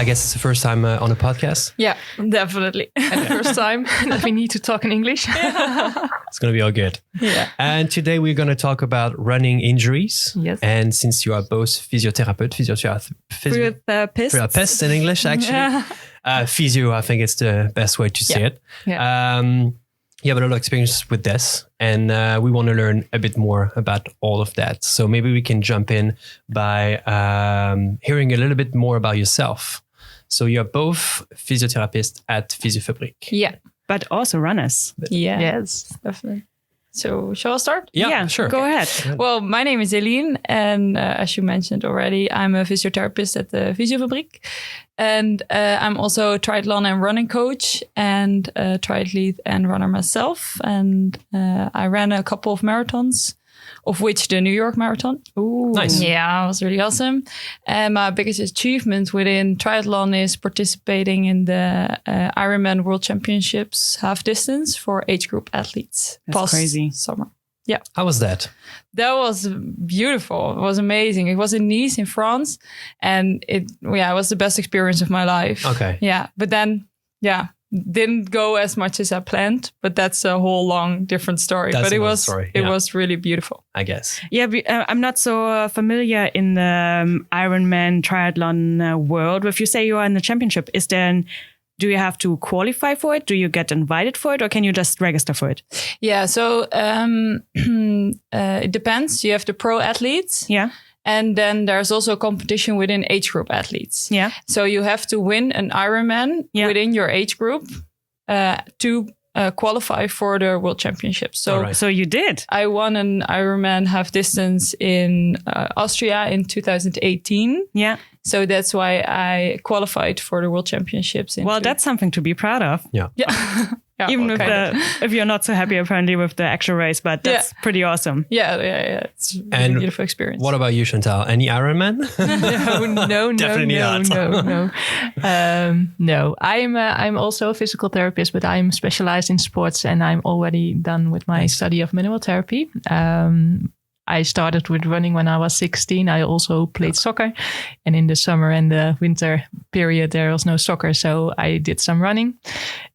I guess it's the first time on a podcast. Yeah, definitely. And the first time that we need to talk in English. It's going to be all good. Yeah. And today we're going to talk about running injuries. Yes. And since you are both physiotherapists in English, actually. Physio, I think it's the best way to say it. Yeah. You have a lot of experience with this, and we want to learn a bit more about all of that. So maybe we can jump in by hearing a little bit more about yourself. So you're both physiotherapists at Fysiofabriek. Yeah. But also runners. Yeah. Yes. Definitely. So shall I start? Yeah, sure. Go ahead. Well, my name is Eline, and as you mentioned already, I'm a physiotherapist at the Fysiofabriek. And I'm also a triathlon and running coach and a triathlete and runner myself. And I ran a couple of marathons, of which the New York Marathon. Ooh. Nice. Yeah, it was really awesome. And my biggest achievement within triathlon is participating in the Ironman World Championships half distance for age group athletes. That's crazy. Summer. Yeah. How was that? That was beautiful. It was amazing. It was in Nice in France. And it was the best experience of my life. Okay. Yeah. But then, didn't go as much as I planned, but that's a whole long different story. That's but it another was story, it yeah. was really beautiful. I guess. Yeah, I'm not so familiar in the Ironman triathlon world. If you say you are in the championship, do you have to qualify for it? Do you get invited for it, or can you just register for it? Yeah, so it depends. You have the pro athletes. Yeah. And then there's also a competition within age group athletes. Yeah. So you have to win an Ironman within your age group to qualify for the World Championships. So, So you did. I won an Ironman half distance in Austria in 2018. Yeah. So that's why I qualified for the World Championships. That's something to be proud of. Yeah. Even if you're not so happy apparently with the actual race, but that's pretty awesome. Yeah. It's a beautiful experience. What about you, Chantal? Any Ironman? No, Definitely not. No. I'm also a physical therapist, but I'm specialized in sports, and I'm already done with my study of manual therapy. I started with running when I was 16. I also played soccer, and in the summer and the winter period, there was no soccer. So I did some running,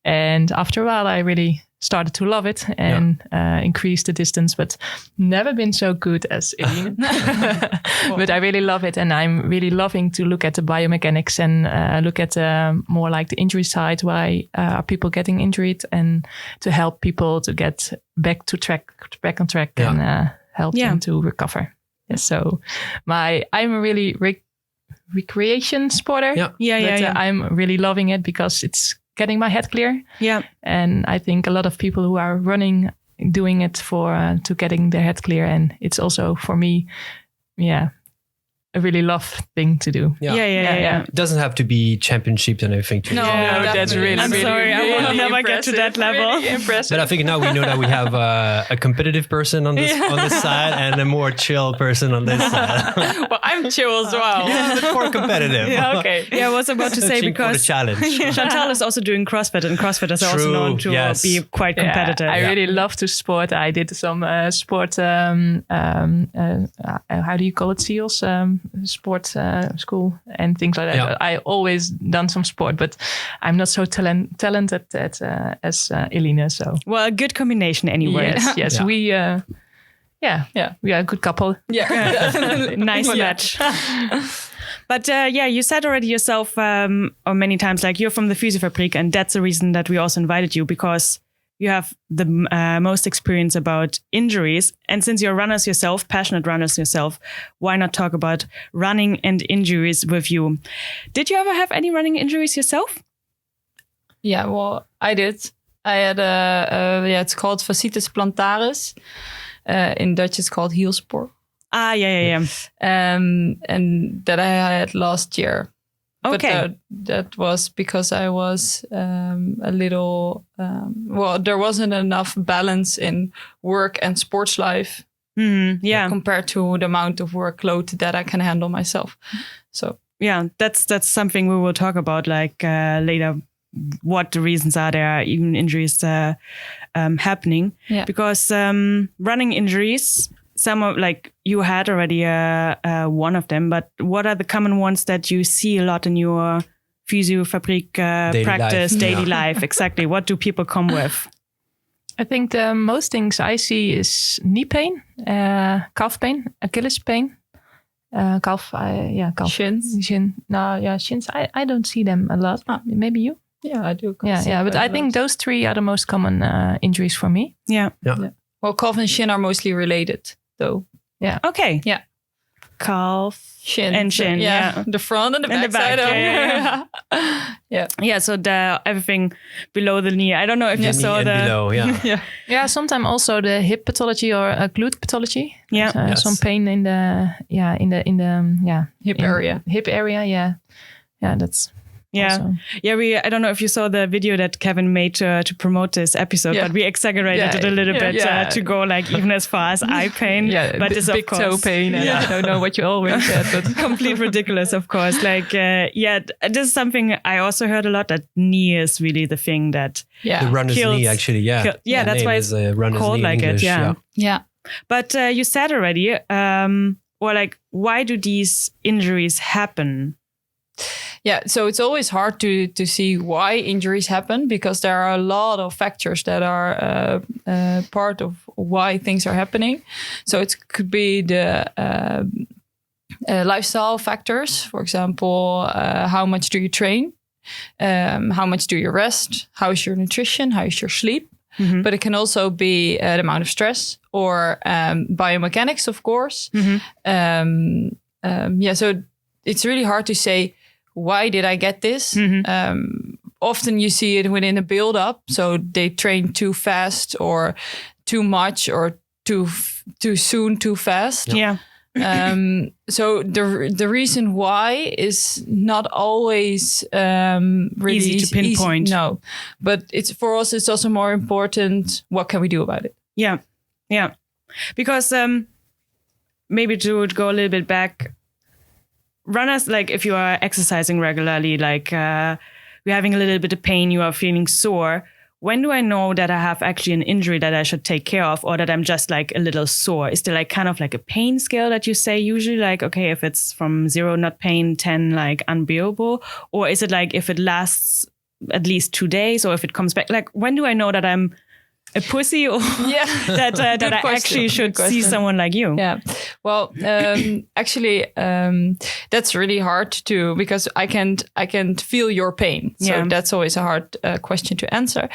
and after a while, I really started to love it and increased the distance, but never been so good as Eline. But I really love it, and I'm really loving to look at the biomechanics and look at more like the injury side. Why are people getting injured, and to help people to get back on track and help them to recover. Yes, so I'm a really recreation sporter. I'm really loving it because it's getting my head clear. Yeah. And I think a lot of people who are running, doing it for to getting their head clear. And it's also for me, a really love thing to do. Yeah. It doesn't have to be championships and everything. No, that's really. I'm sorry, I will never get to that level. Really impressive. But I think now we know that we have a competitive person on this side and a more chill person on this side. Well, I'm chill as well. But more competitive. Okay. Yeah, I was about to say For the because challenge. Chantal is also doing CrossFit, and CrossFitters are also known to be quite competitive. I really love to sport. I did some sport. How do you call it? SEALs. Sport school and things like that. Yeah. I always done some sport, but I'm not so talented as Eline. So a good combination anyway. Yes. We are a good couple. Yeah, nice match. But you said already yourself or many times, like, you're from the Fysiofabriek, and that's the reason that we also invited you, because you have the most experience about injuries. And since you're runners yourself, passionate runners yourself, why not talk about running and injuries with you? Did you ever have any running injuries yourself? Yeah, well, I did. I had it's called fasciitis plantaris. In Dutch, it's called heelspoor. Yeah. And that I had last year. Okay. But that was because I was a little, there wasn't enough balance in work and sports life. Compared to the amount of workload that I can handle myself. So yeah, that's something we will talk about later. What the reasons are there, even injuries happening? Yeah. Because running injuries, some of, like, you had already one of them, but what are the common ones that you see a lot in your Fysiofabriek practice, daily life? Exactly. What do people come with? I think the most things I see is knee pain, calf pain, Achilles pain, calf. Shin. No, yeah, shins. I don't see them a lot. Maybe you? Yeah, I do. Yeah. But I think those three are the most common injuries for me. Yeah. Well, calf and shin are mostly related, though. Yeah. Okay. Yeah. Calf, shin, and shin. Yeah. The front and the back side. Yeah. So everything below the knee. I don't know if you saw the below. Yeah. Yeah. Sometimes also the hip pathology or glute pathology. Yeah. Some pain in the hip area. Hip area. Yeah. Yeah. That's. Yeah. Also. Yeah. I don't know if you saw the video that Kevin made to promote this episode, but we exaggerated it a little bit to go like even as far as eye pain. But it's big toe pain. And I don't know what you always said, but complete ridiculous, of course. Like, this is something I also heard a lot, that knee is really the thing that the runner's knee, actually. Yeah. That's why it's called like English, it. Yeah. But you said already, or like, why do these injuries happen? Yeah, so it's always hard to see why injuries happen, because there are a lot of factors that are part of why things are happening. So it could be the lifestyle factors. For example, how much do you train? How much do you rest? How is your nutrition? How is your sleep? Mm-hmm. But it can also be the amount of stress or biomechanics, of course. Mm-hmm. So it's really hard to say, why did I get this? Mm-hmm. Often you see it within a build-up. So they train too fast or too much or too soon, too fast. Yeah. So the reason why is not always really easy to pinpoint. No, but it's for us. It's also more important. What can we do about it? Yeah, yeah. Because maybe to go a little bit back, runners, like if you are exercising regularly, like you're having a little bit of pain, you are feeling sore. When do I know that I have actually an injury that I should take care of, or that I'm just like a little sore? Is there like kind of like a pain scale that you say usually, like, okay, if it's from 0, not pain, 10, like unbearable? Or is it like if it lasts at least 2 days, or if it comes back? Like, when do I know that I'm a pussy, or that I actually should see someone like you? Yeah. Well, actually, that's really hard to, because I can't feel your pain. So that's always a hard question to answer.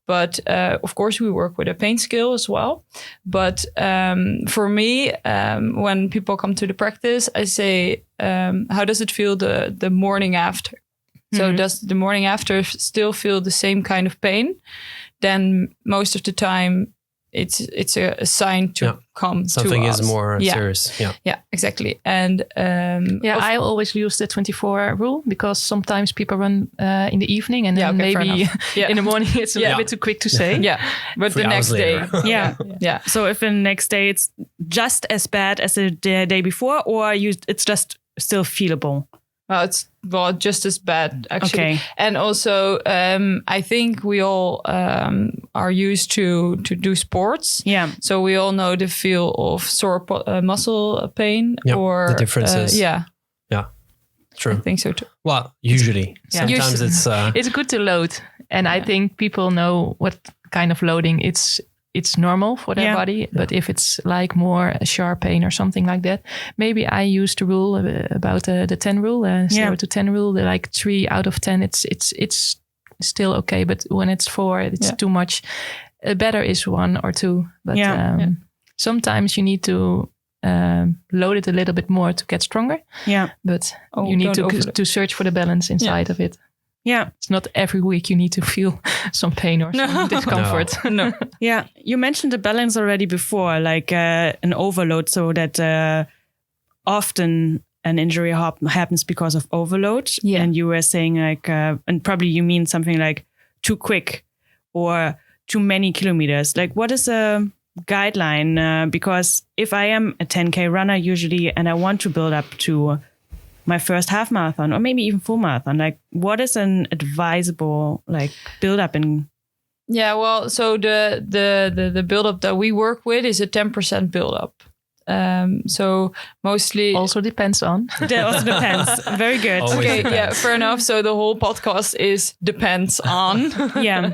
But of course, we work with a pain scale as well. But for me, when people come to the practice, I say, how does it feel the morning after? So does the morning after still feel the same kind of pain? Then most of the time it's a sign to come something to us. Is more serious. Yeah, exactly. And I always use the 24 rule, because sometimes people run in the evening, and then maybe in the morning it's a little bit too quick to say. But the next day. Yeah. So if the next day it's just as bad as the day before, or it's just still feelable? Well, it's just as bad, actually. Okay. And also, I think we all are used to do sports. Yeah. So we all know the feel of sore muscle pain, or the differences. Yeah. True. I think so too. Well, usually. Sometimes it's good to load, and I think people know what kind of loading it's normal for their body. But if it's like more a sharp pain or something like that, maybe I use the rule about the 10 rule, 0 to 10 rule, like 3 out of 10, it's still okay. But when it's 4, it's too much. Better is 1 or 2. But sometimes you need to load it a little bit more to get stronger. Yeah. But you need to search for the balance inside of it. Yeah. It's not every week you need to feel some pain or some discomfort. No. Yeah. You mentioned the balance already before, like an overload, so that often an injury happens because of overload. Yeah. And you were saying like, and probably you mean something like too quick or too many kilometers. Like, what is a guideline? Because if I am a 10K runner usually, and I want to build up to my first half marathon or maybe even full marathon, like what is an advisable like build up in? Yeah, well, so the build up that we work with is a 10% build up. So mostly Also depends on. That also depends. Very good. Always okay, depends. yeah, fair enough. So the whole podcast is depends on. Yeah.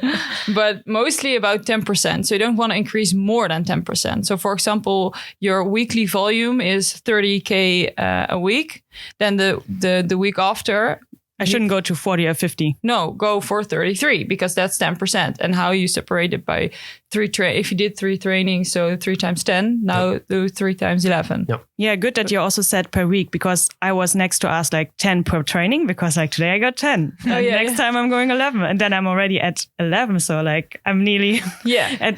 But mostly about 10%. So you don't want to increase more than 10%. So for example, your weekly volume is 30K a week. Then the week after, I shouldn't go to 40 or 50. no, go for 33 because that's 10%. And how you separate it by if you did 3 trainings, so 3 times 10, now do 3 times 11. Yep. Yeah, good that you also said per week, because I was next to ask like 10 per training, because like today I got 10. And yeah, next time I'm going 11, and then I'm already at 11. So like I'm nearly Yeah.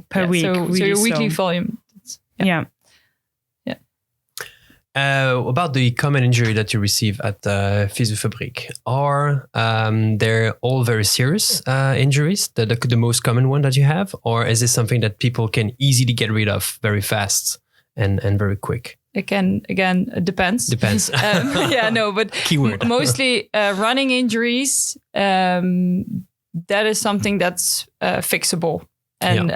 per week. So really, your weekly volume. Yeah. About the common injury that you receive at Fysiofabriek, are they're all very serious injuries, the most common one that you have? Or is this something that people can easily get rid of very fast and very quick? Again, it depends. Depends. But Keyword. mostly running injuries, that is something that's fixable. And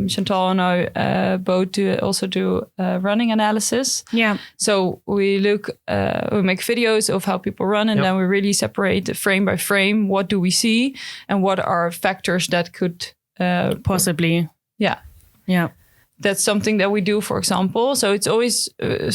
Chantal and I both do running analysis. Yeah. So we make videos of how people run, and then we really separate frame by frame. What do we see, and what are factors that could Possibly. Yeah. Yeah. That's something that we do, for example. So it's always,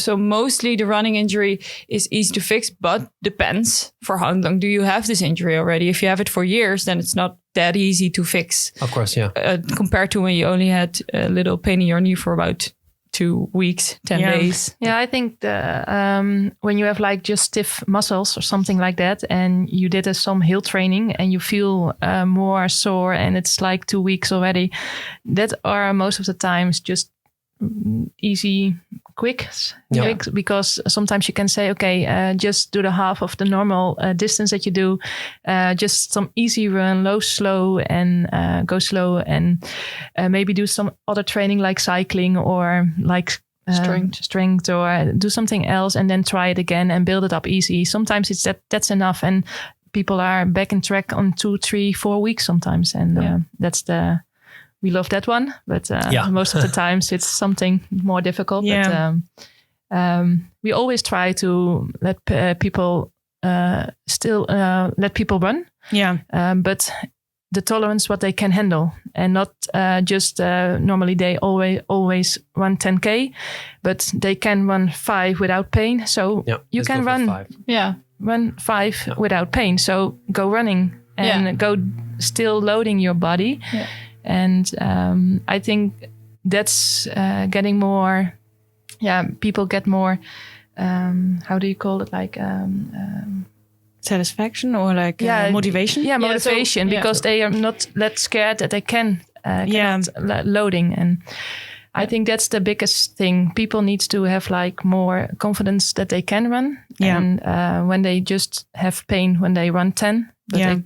mostly the running injury is easy to fix, but depends for how long do you have this injury already. If you have it for years, then it's not that easy to fix. Of course, yeah. Compared to when you only had a little pain in your knee for about 2 weeks, 10 days. Yeah, I think when you have like just stiff muscles or something like that, and you did some hill training and you feel more sore, and it's like 2 weeks already, that are most of the times just easy, quick, because sometimes you can say, okay, just do the half of the normal distance that you do, just some easy run, slow, and go slow, and maybe do some other training like cycling or like strength, or do something else, and then try it again and build it up easy. Sometimes it's that's enough, and people are back in track on 2, 3, 4 weeks sometimes, and that's we love that one, but most of the times it's something more difficult. Yeah. But we always try to let people let people run. Yeah. But the tolerance what they can handle, and not just normally they always run 10K, but they can run 5 without pain. So you can run 5. run 5 without pain. So go running and go still loading your body. Yeah. And I think that's getting more, people get more, how do you call it? Like satisfaction or like motivation? Yeah, motivation, because they are not that scared that they can loading. And I think that's the biggest thing. People need to have like more confidence that they can run. Yeah. And when they just have pain when they run 10, but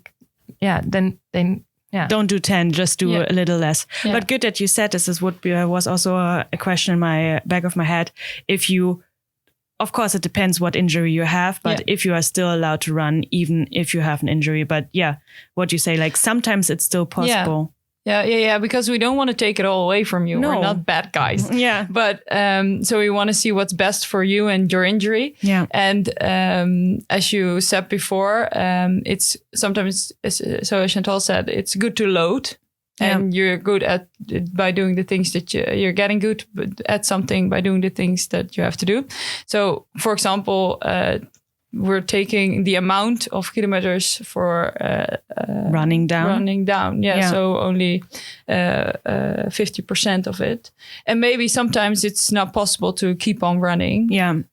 then don't do 10, just do a little less. Yeah. But good that you said this. This was also a question in my back of my head. If you, of course, it depends what injury you have, but if you are still allowed to run, even if you have an injury, but what you say, like sometimes it's still possible. Yeah, because we don't want to take it all away from you. No. We're not bad guys. Yeah. But so we want to see what's best for you and your injury. Yeah. And as you said before, it's sometimes, so as Chantal said, it's good to load. And you're good at by doing the things that you're getting good at something by doing the things that you have to do. So, for example, we're taking the amount of kilometers for running down. Yeah. So only 50% of it. And maybe sometimes it's not possible to keep on running. Yeah.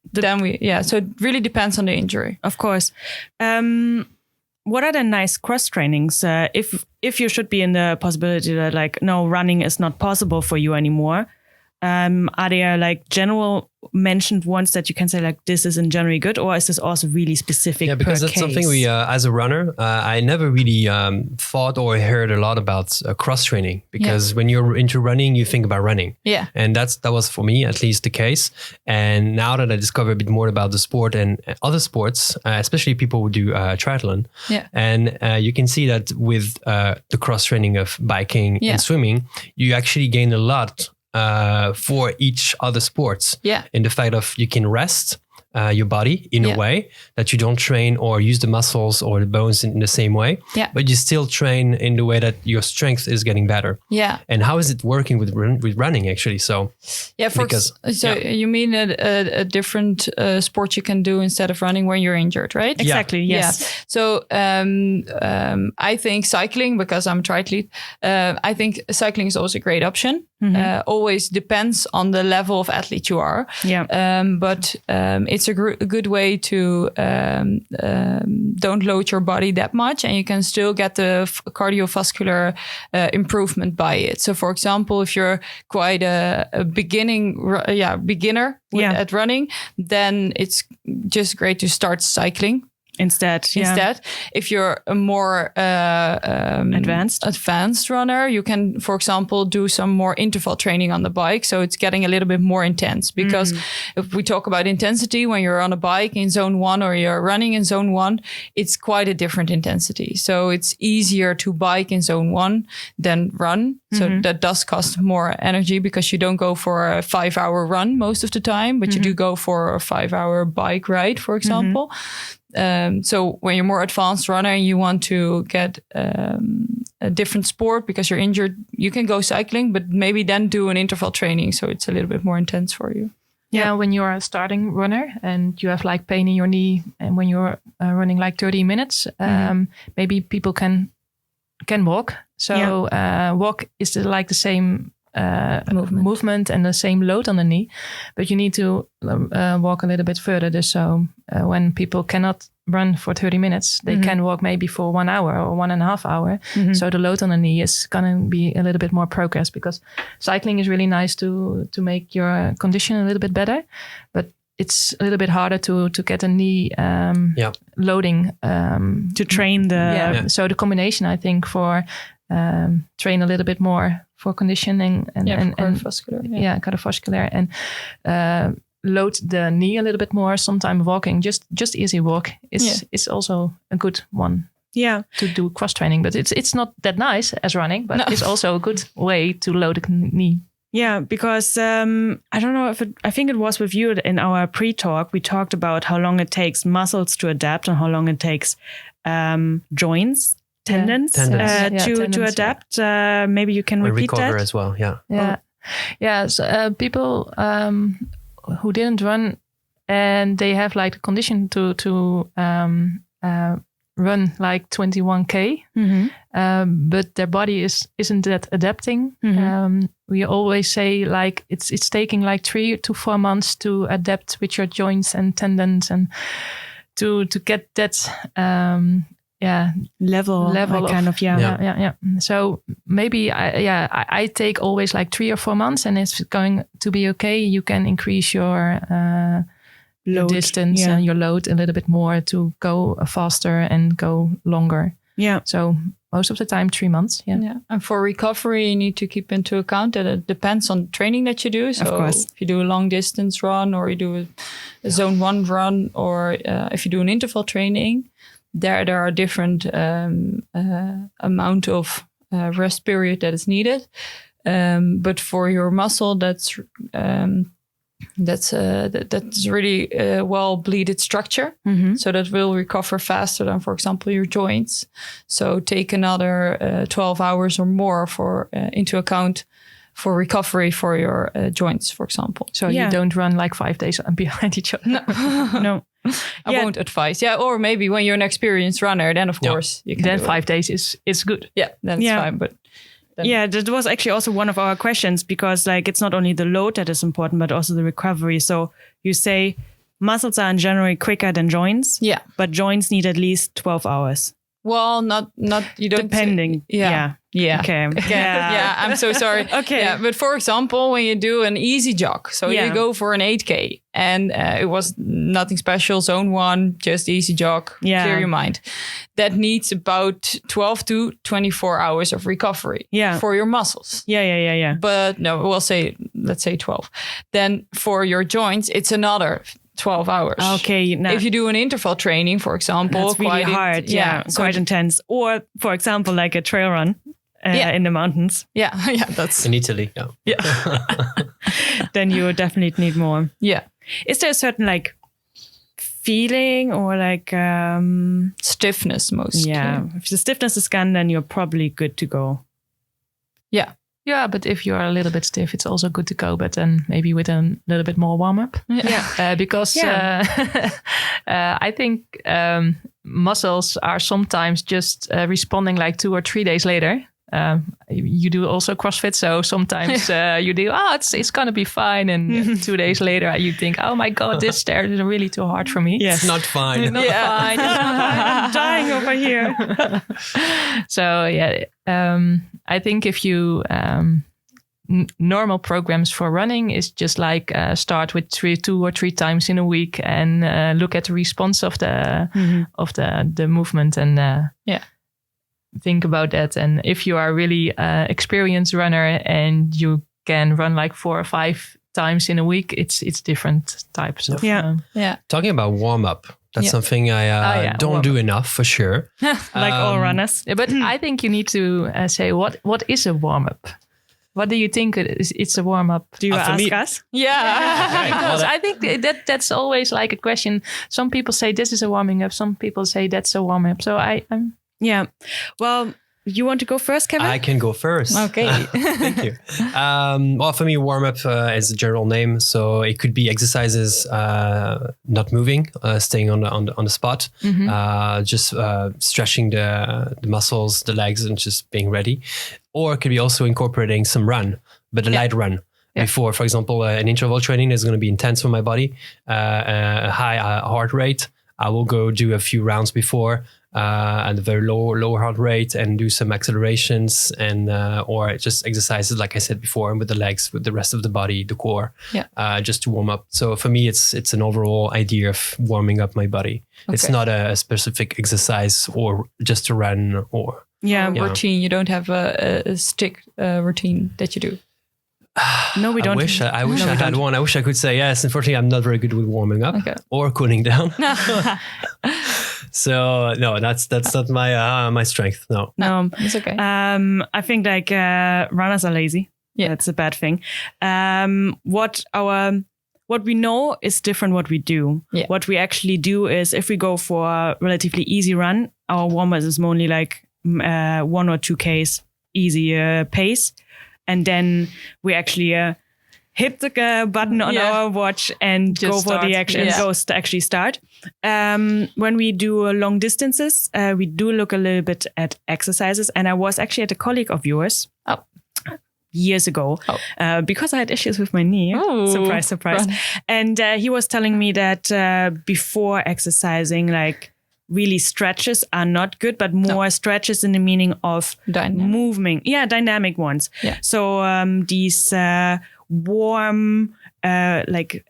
So it really depends on the injury. Of course. What are the nice cross trainings? If you should be in the possibility that like, no, running is not possible for you anymore. Are there like general mentioned ones that you can say like this is in generally good, or is this also really specific? Yeah, because that's something we, as a runner, I never really thought or heard a lot about cross training, because when you're into running, you think about running. Yeah, and that was for me at least the case. And now that I discover a bit more about the sport and other sports, especially people who do triathlon, and you can see that with the cross training of biking and swimming, you actually gain a lot for each other sports. Yeah. In the fact of you can rest your body in a way that you don't train or use the muscles or the bones in the same way. Yeah. But you still train in the way that your strength is getting better. Yeah. And how is it working with running actually? So you mean a different sport you can do instead of running when you're injured, right? Exactly. Yeah. Yes. Yeah. So I think cycling, because I'm a triathlete, I think cycling is also a great option. Mm-hmm. Always depends on the level of athlete you are. Yeah. But it's a good way to don't load your body that much, and you can still get the cardiovascular improvement by it. So, for example, if you're quite a beginner at running, then it's just great to start cycling. Instead, if you're a more advanced runner, you can, for example, do some more interval training on the bike. So it's getting a little bit more intense, because if we talk about intensity, when you're on a bike in zone 1 or you're running in zone 1, it's quite a different intensity. So it's easier to bike in zone 1 than run. So that does cost more energy, because you don't go for a 5-hour run most of the time, but you do go for a 5-hour bike ride, for example. So when you're more advanced runner and you want to get a different sport because you're injured, you can go cycling, but maybe then do an interval training. So it's a little bit more intense for you. Yeah, when you're a starting runner and you have like pain in your knee, and when you're running like 30 minutes, maybe people can walk. So walk is like the same movement and the same load on the knee, but you need to walk a little bit further. So when people cannot run for 30 minutes, they can walk maybe for 1 hour or 1.5 hours. So the load on the knee is going to be a little bit more progress, because cycling is really nice to make your condition a little bit better, but it's a little bit harder to get a knee loading to train the so the combination, I think, for train a little bit more for conditioning and cardiovascular and load the knee a little bit more. Sometimes walking, just easy walk is also a good one. Yeah, to do cross training, but it's not that nice as running, but it's also a good way to load the knee. Yeah, because I don't know I think it was with you in our pre-talk, we talked about how long it takes muscles to adapt and how long it takes joints, tendons. To adapt. Maybe you can repeat recover that as well. So people who didn't run and they have like the condition to run like 21K, but their body isn't that adapting. We always say like it's taking like 3 to 4 months to adapt with your joints and tendons, and to get that level kind of. So maybe I take always like 3 or 4 months, and it's going to be okay. You can increase your load, distance and your load a little bit more to go faster and go longer. Yeah. So most of the time, 3 months. Yeah. And for recovery, you need to keep into account that it depends on the training that you do. So of course, if you do a long distance run, or you do a zone 1 run, or if you do an interval training, there are different amount of rest period that is needed. But for your muscle, that's really well bleeded structure. So that will recover faster than, for example, your joints. So take another 12 hours or more into account for recovery for your joints, for example. So you don't run like 5 days behind each other. No. I won't advise. Or maybe when you're an experienced runner, then of course you can. Then 5 days is good. Yeah, then it's fine. But that was actually also one of our questions, because like it's not only the load that is important, but also the recovery. So you say muscles are in general quicker than joints. Yeah, but joints need at least 12 hours. Well, not you don't. Depending. Yeah. Okay. Yeah. I'm so sorry. Okay. Yeah, but for example, when you do an easy jog, so you go for an 8K, and it was nothing special, zone 1, just easy jog, clear your mind. That needs about 12 to 24 hours of recovery for your muscles. Yeah. But no, let's say 12. Then for your joints, it's another 12 hours. Okay. Now, if you do an interval training, for example, that's really hard. Quite intense. Or for example, like a trail run. in the mountains. Yeah, that's In Italy, yeah. Then you definitely need more. yeah. Is there a certain like feeling or like Stiffness mostly. if the stiffness is gone, then you're probably good to go. Yeah. Yeah, but if you are a little bit stiff, it's also good to go, but then maybe with a little bit more warm up. Yeah. Because I think muscles are sometimes just responding like 2 or 3 days later. You do also CrossFit, so sometimes you do, it's going to be fine. And 2 days later, you think, oh my God, this stairs is really too hard for me. It's not fine. It's not fine. I'm dying over here. So I think if you normal programs for running is just like start with 2 or 3 times in a week and look at the response of the movement and think about that. And if you are really experienced runner and you can run like 4 or 5 times in a week, it's different types of Talking about warm up. That's something I don't do enough for sure. Like all runners. But I think you need to say what is a warm up. What do you think it's a warm up? Do you ask us? Yeah, because I think that's always like a question. Some people say this is a warming up. Some people say that's a warm up. So I'm. Yeah. Well, you want to go first, Kevin? I can go first. Okay. Thank you. Well, for me, warm up is a general name. So it could be exercises, not moving, staying on the spot, just stretching the muscles, the legs, and just being ready. Or it could be also incorporating some run, but a light run. Before, for example, an interval training is going to be intense for my body, a high heart rate. I will go do a few rounds before at a very low heart rate and do some accelerations and or just exercises like I said before with the legs, with the rest of the body, the core, just to warm up. So for me, it's an overall idea of warming up my body. Okay. It's not a specific exercise or just to run or routine. You don't have a strict routine that you do. No, we don't. I wish I had one. I wish I could say yes. Unfortunately, I'm not very good with warming up or cooling down. So no, that's not my strength. No, it's okay. I think like runners are lazy. Yeah, that's a bad thing. What we know is different. What we do. Yeah. What we actually do is if we go for a relatively easy run, our warm-up is only like 1 or 2 Ks easy pace. And then we actually hit the button on our watch and just go for the action. Goes to actually start. When we do long distances, we do look a little bit at exercises. And I was actually at a colleague of yours years ago because I had issues with my knee. Surprise, surprise. Run. And he was telling me that before exercising, like really stretches are not good, but more stretches in the meaning of moving. Yeah, dynamic ones. Yeah. So these warm, like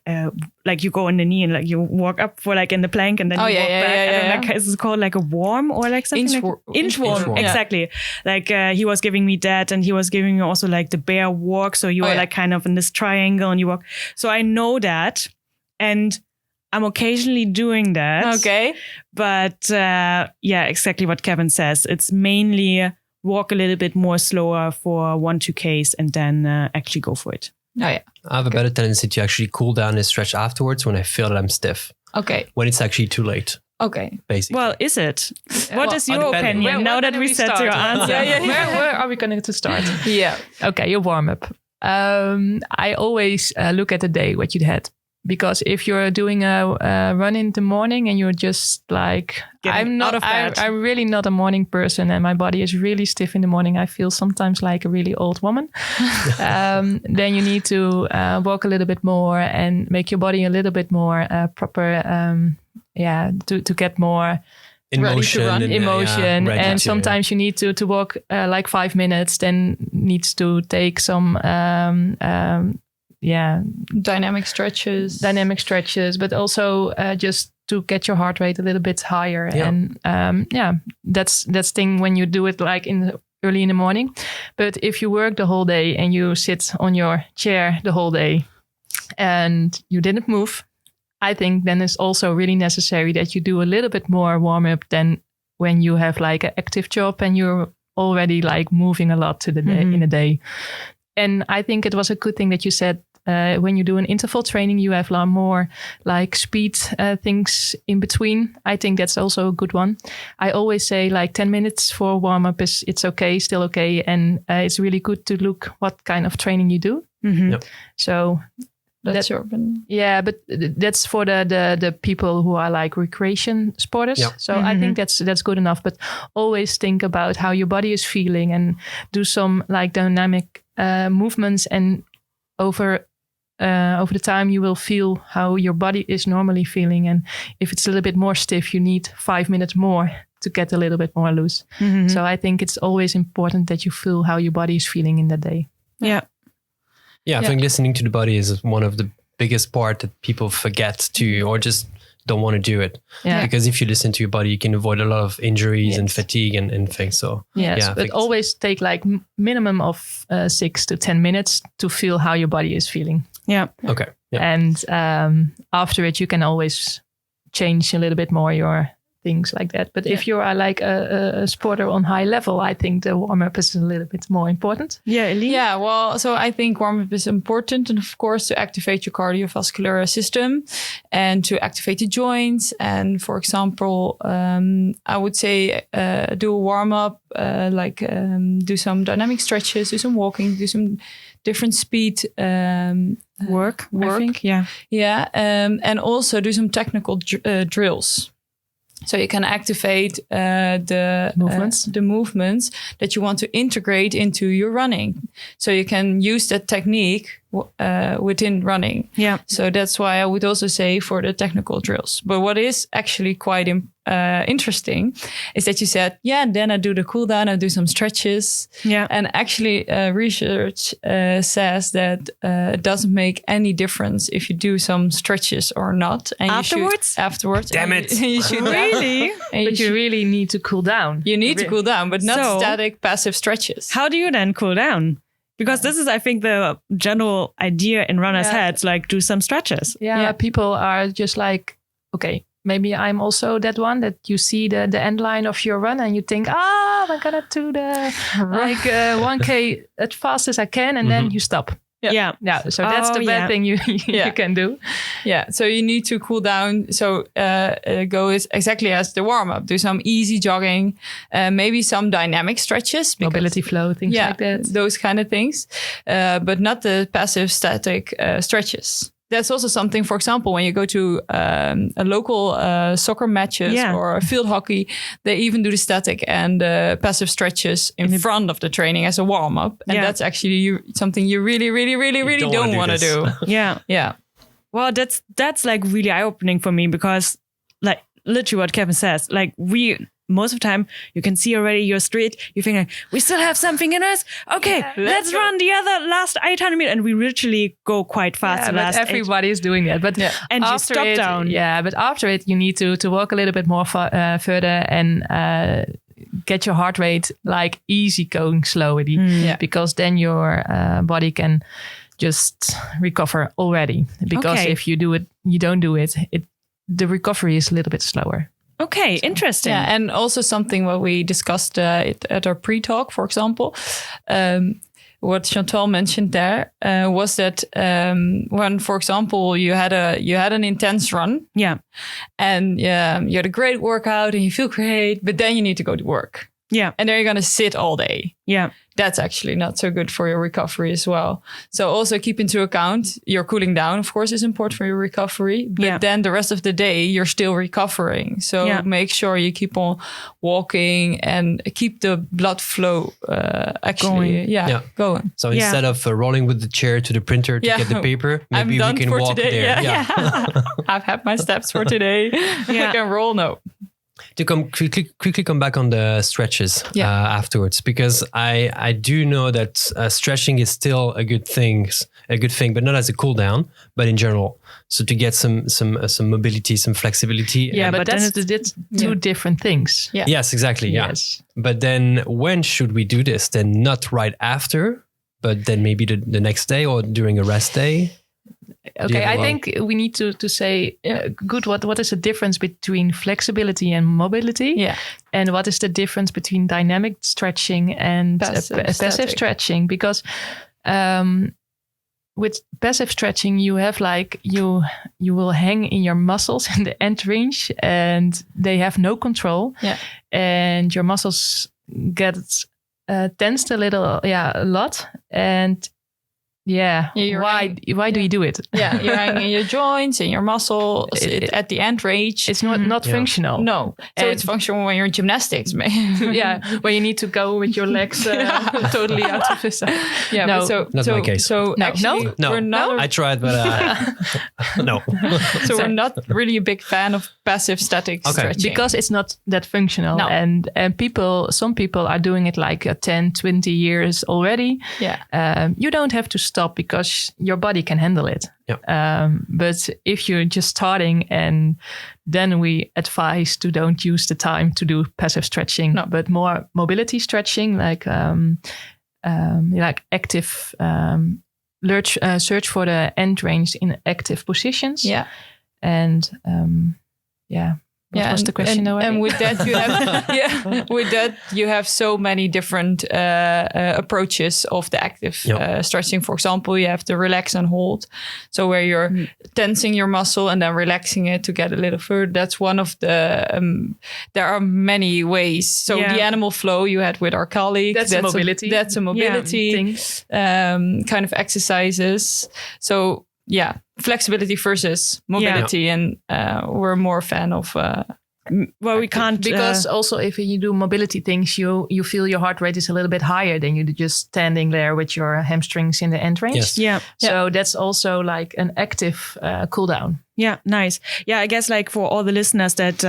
you go on the knee and like you walk up for like in the plank and then you walk back. Like it's called like a warm or like something inchworm. Exactly. Like he was giving me that, and he was giving me also like the bear walk. So you are like kind of in this triangle and you walk. So I know that, and I'm occasionally doing that. Okay. But exactly what Kevin says. It's mainly walk a little bit more slower for 1-2 Ks and then actually go for it. Oh, yeah. I have a better tendency to actually cool down and stretch afterwards when I feel that I'm stiff. Okay. When it's actually too late. Okay. Basically. Well, is it? What is your opinion? Now that we set your answer. Where are we going to start? Okay, your warm up. I always look at the day, what you had. Because if you're doing a run in the morning and you're just like, I'm really not a morning person and my body is really stiff in the morning. I feel sometimes like a really old woman. Then you need to walk a little bit more and make your body a little bit more proper. To get more emotion. And sometimes you need to walk like 5 minutes, then needs to take some dynamic stretches, but also just to get your heart rate a little bit higher. And that's thing when you do it like early in the morning. But if you work the whole day and you sit on your chair the whole day and you didn't move, I think then it's also really necessary that you do a little bit more warm up than when you have like an active job and you're already like moving a lot to the day, in a day. And I think it was a good thing that you said, when you do an interval training, you have a lot more like speed things in between. I think that's also a good one. I always say like 10 minutes for warm up it's okay, still okay. And it's really good to look what kind of training you do. Yep. So That's your opinion. Yeah, but that's for the people who are like recreation sporters. Yeah. So I think that's good enough. But always think about how your body is feeling and do some like dynamic movements, and over the time you will feel how your body is normally feeling. And if it's a little bit more stiff, you need 5 minutes more to get a little bit more loose. So I think it's always important that you feel how your body is feeling in that day. Yeah, I think listening to the body is one of the biggest part that people forget to, or just don't want to do it. Yeah. Because if you listen to your body, you can avoid a lot of injuries and fatigue and things. So but always take like minimum of 6 to 10 minutes to feel how your body is feeling. Yeah. Okay. Yeah. And after it, you can always change a little bit more your things like that. But if you are like a sporter on high level, I think the warm-up is a little bit more important. Yeah, Eline? Yeah, well, so I think warm-up is important. And of course, to activate your cardiovascular system and to activate the joints. And for example, I would say do a warm-up, do some dynamic stretches, do some walking, do some different speed work, I think. Yeah. Yeah, and also do some technical drills. So you can activate the movements that you want to integrate into your running. So you can use that technique within running. Yeah. So that's why I would also say for the technical drills. But what is actually quite interesting is that you said, and then I do the cool down, I do some stretches. Yeah. And actually research says that it doesn't make any difference if you do some stretches or not. And afterwards? Afterwards. Damn it. You should really? But you really need to cool down. You need to cool down, but not static, passive stretches. How do you then cool down? Because this is, I think, the general idea in runners' heads, like do some stretches. Yeah, people are just like, okay, maybe I'm also that one that you see the end line of your run and you think, I'm going to do the 1K as fast as I can. And then you stop. Yeah. So that's the bad thing you can do. Yeah. So you need to cool down. So go is exactly as the warm up. Do some easy jogging, maybe some dynamic stretches, mobility flow, things like that. Those kind of things, but not the passive static stretches. That's also something, for example, when you go to a local soccer matches or field hockey, they even do the static and passive stretches in front of the training as a warm up. And that's actually something you really, really, really, really don't want to do. Yeah. Well, that's like really eye opening for me, because like literally what Kevin says, like most of the time you can see already your street, you think like, we still have something in us. Okay, let's run the other last 800 meters. And we literally go quite fast. But everybody is doing that. But and you stop down. Yeah, but after it, you need to walk a little bit more further and get your heart rate like easy going slowly. Because then your body can just recover already. Because if you don't do it, the recovery is a little bit slower. Okay, interesting. Yeah, and also something what we discussed at our pre-talk, for example, what Chantal mentioned there was that when, for example, you had an intense run, and you had a great workout and you feel great, but then you need to go to work, and then you're gonna sit all day, that's actually not so good for your recovery as well. So also keep into account your cooling down, of course, is important for your recovery. But then the rest of the day, you're still recovering. So make sure you keep on walking and keep the blood flow going. Going. So instead of rolling with the chair to the printer to get the paper, maybe we can walk today. there. I've had my steps for today. I can roll now. To quickly come back on the stretches afterwards, because I do know that stretching is still a good thing, but not as a cool down, but in general. So to get some mobility, some flexibility. Yeah, but that's two different things. Yeah. Yes, exactly. Yeah. Yes. But then when should we do this? Then not right after, but then maybe the next day or during a rest day. Okay, I think we need to say good. What is the difference between flexibility and mobility? Yeah. And what is the difference between dynamic stretching and passive stretching? Because with passive stretching, you have you will hang in your muscles in the end range, and they have no control. Yeah. And your muscles get tensed a lot, and why do you do it? Yeah, you're hanging in your joints and your muscles at the end range. It's not functional. No, so it's functional when you're in gymnastics. Yeah, when you need to go with your legs totally out of this. Yeah, not my case. So actually, we're not. I tried, but no. So we're not really a big fan of passive static stretching because it's not that functional. No. And some people are doing it like 10, 20 years already. Yeah, you don't have to stop because your body can handle it. Yeah. But if you're just starting, and then we advise to don't use the time to do passive stretching, but more mobility stretching, like active search for the end range in active positions. Yeah. And What was the question? And with that, you have with that you have so many different approaches of the active stretching. For example, you have the relax and hold, so where you're tensing your muscle and then relaxing it to get a little further. That's one of the. There are many ways. So the animal flow you had with our colleague. That's a mobility. That's a mobility kind of exercises. So. Yeah, flexibility versus mobility, and we're more a fan of. We can't because also if you do mobility things, you feel your heart rate is a little bit higher than you just standing there with your hamstrings in the end range. Yes. Yeah. So that's also like an active cool down. Yeah, nice. Yeah, I guess like for all the listeners that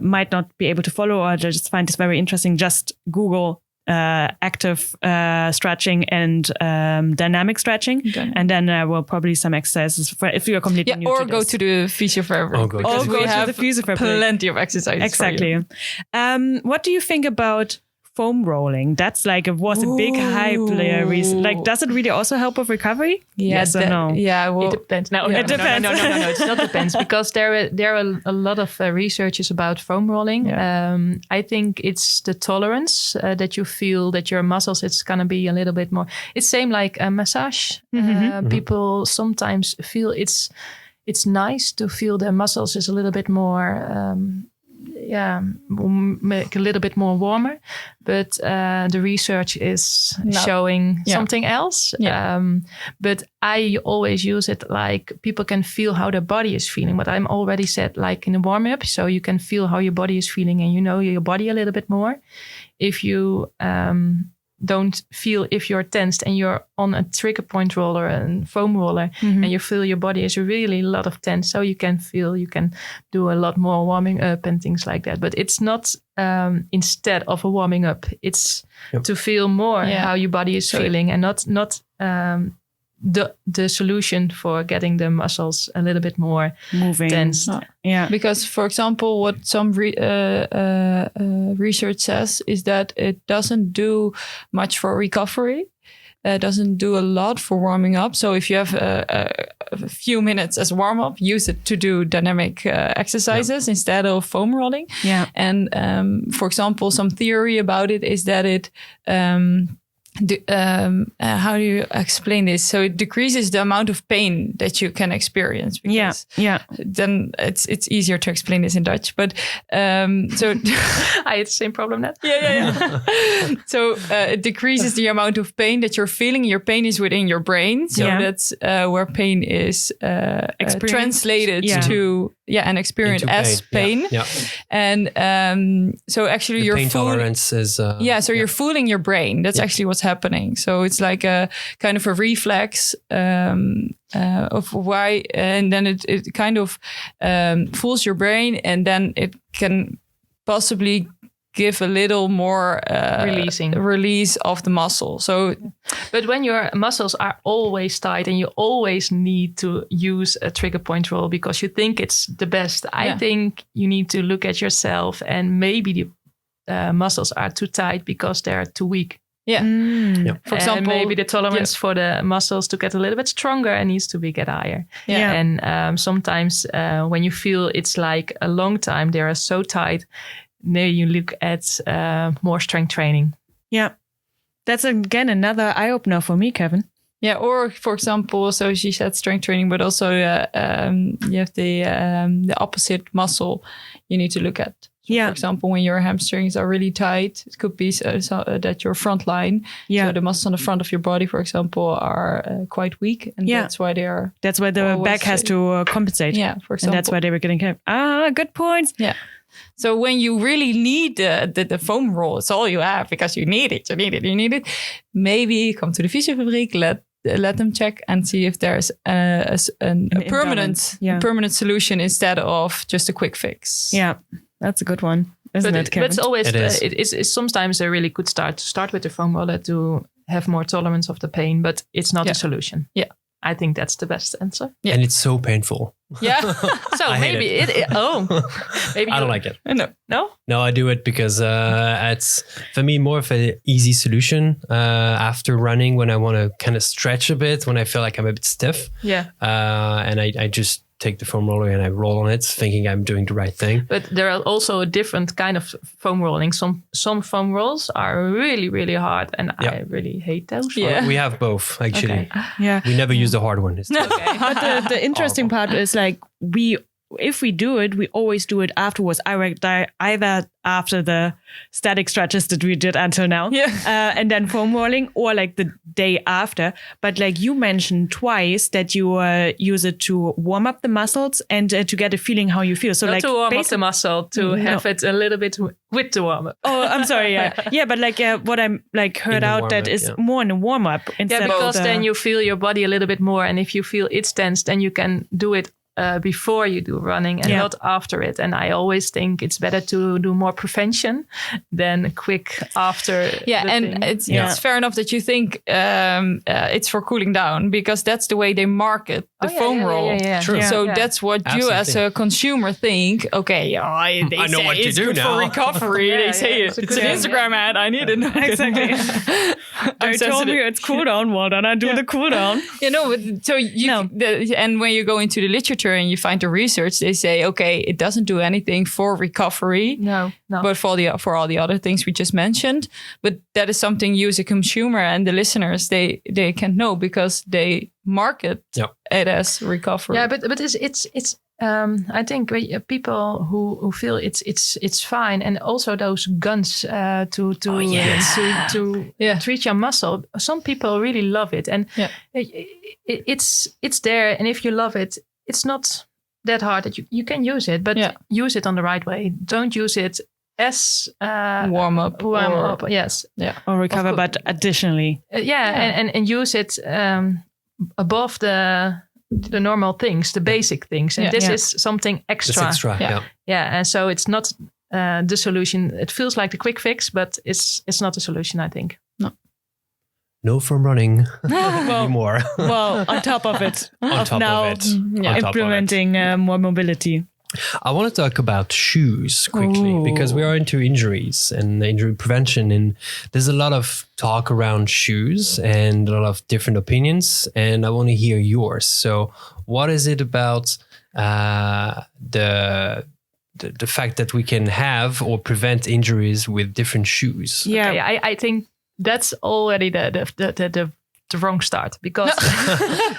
might not be able to follow or just find this very interesting, just Google active stretching and dynamic stretching, and then we'll probably some exercises for if you're completely new or to go this. to the Fysiofabriek. Or go to the Fysiofabriek. Plenty of exercises. Exactly. What do you think about foam rolling? That's was a big hype recently. Like, does it really also help with recovery? Yes or no? Yeah, well, it depends. No, it depends. No, it's not depends because there are a lot of researches about foam rolling. Yeah. I think it's the tolerance that you feel that your muscles. It's gonna be a little bit more. It's same like a massage. People sometimes feel it's nice to feel their muscles is a little bit more. Make a little bit more warmer, but the research is showing something else. But I always use it like people can feel how their body is feeling. But I'm already said like in the warm up, so you can feel how your body is feeling and you know your body a little bit more. If you don't feel if you're tensed and you're on a trigger point roller and foam roller and you feel your body is really a lot of tense, so you can do a lot more warming up and things like that. But it's not instead of a warming up, it's to feel more how your body is feeling and not the solution for getting the muscles a little bit more moving tense. Yeah, because for example, what some research says is that it doesn't do much for recovery. Doesn't do a lot for warming up. So if you have a few minutes as warm up, use it to do dynamic exercises instead of foam rolling. Yeah, and for example, some theory about it is that it. How do you explain this? So it decreases the amount of pain that you can experience. Then it's easier to explain this in Dutch. But so I had the same problem now. Yeah. So it decreases the amount of pain that you're feeling. Your pain is within your brain, so that's where pain is translated to and experienced as pain. Yeah. And so actually your pain tolerance is so you're fooling your brain. That's actually what's happening. So it's like a kind of a reflex of why, and then it kind of fools your brain, and then it can possibly give a little more release of the muscle. So, but when your muscles are always tight and you always need to use a trigger point roll because you think it's the best, I think you need to look at yourself and maybe the muscles are too tight because they're too weak. Yeah. Yeah. For example, maybe the tolerance for the muscles to get a little bit stronger and needs to be get higher. Yeah. And sometimes when you feel it's like a long time, they are so tight, then you look at more strength training. Yeah. That's again another eye opener for me, Kevin. Yeah, or for example, so she said strength training, but also you have the opposite muscle you need to look at. So Yeah. For example, when your hamstrings are really tight, it could be that your front line, so the muscles on the front of your body, for example, are quite weak, and that's why they are. That's why the back has to compensate. Yeah, for example, and that's why they were getting kept. Good points. Yeah. So when you really need the foam roll, it's all you have because you need it. Maybe come to the Fysiofabriek, let them check and see if there's a permanent solution instead of just a quick fix. Yeah, that's a good one, isn't it, Kevin? But it's always it's sometimes a really good start to start with the foam roller to have more tolerance of the pain, but it's not a solution. Yeah. I think that's the best answer. Yeah. And it's so painful. Yeah. So maybe maybe I don't like it. No, I do it because it's for me more of an easy solution after running when I want to kind of stretch a bit, when I feel like I'm a bit stiff. Yeah. And I just take the foam roller and I roll on it, thinking I'm doing the right thing. But there are also a different kind of foam rolling. Some foam rolls are really, really hard, and I really hate those. Yeah. We have both, actually. Okay. Yeah. We never use the hard one. It's Okay. But the interesting part is like if we do it, we always do it afterwards. Either after the static stretches that we did until now, and then foam rolling, or like the day after. But like you mentioned twice that you use it to warm up the muscles and to get a feeling how you feel. So Not like to warm up the muscle, to have it a little bit with the warm up. Oh, I'm sorry. Yeah, but like what I'm like heard out that is more in the warm up. Yeah, because then you feel your body a little bit more, and if you feel it's tense, then you can do it before you do running and not after it. And I always think it's better to do more prevention than quick after. Yeah, and it's fair enough that you think it's for cooling down, because that's the way they market the foam roll. Yeah. True. So that's what you as a consumer think. Okay, they I know say what to it's do good now. for recovery. They say it's an Instagram ad. I need it. Exactly. They told me it's cool down. Well, then I do the cool down. You know, so and when you go into the literature and you find the research, they say, okay, it doesn't do anything for recovery. No. But for all the other things we just mentioned. But that is something you as a consumer and the listeners, they can't know because they market it as recovery. Yeah, but it's I think people who feel it's fine, and also those guns to treat your muscle. Some people really love it, and it's there. And if you love it, it's not that hard that you can use it, but use it on the right way. Don't use it as warm up, yes, or recover, but additionally, and use it above the normal things, the basic things, and this is something extra. And so it's not the solution. It feels like the quick fix, but it's not a solution, I think. No from running anymore. Well, on top of it, implementing more mobility. I want to talk about shoes quickly because we are into injuries and injury prevention, and there's a lot of talk around shoes and a lot of different opinions, and I want to hear yours. So what is it about the fact that we can have or prevent injuries with different shoes? Yeah, okay, I think that's already the wrong start, because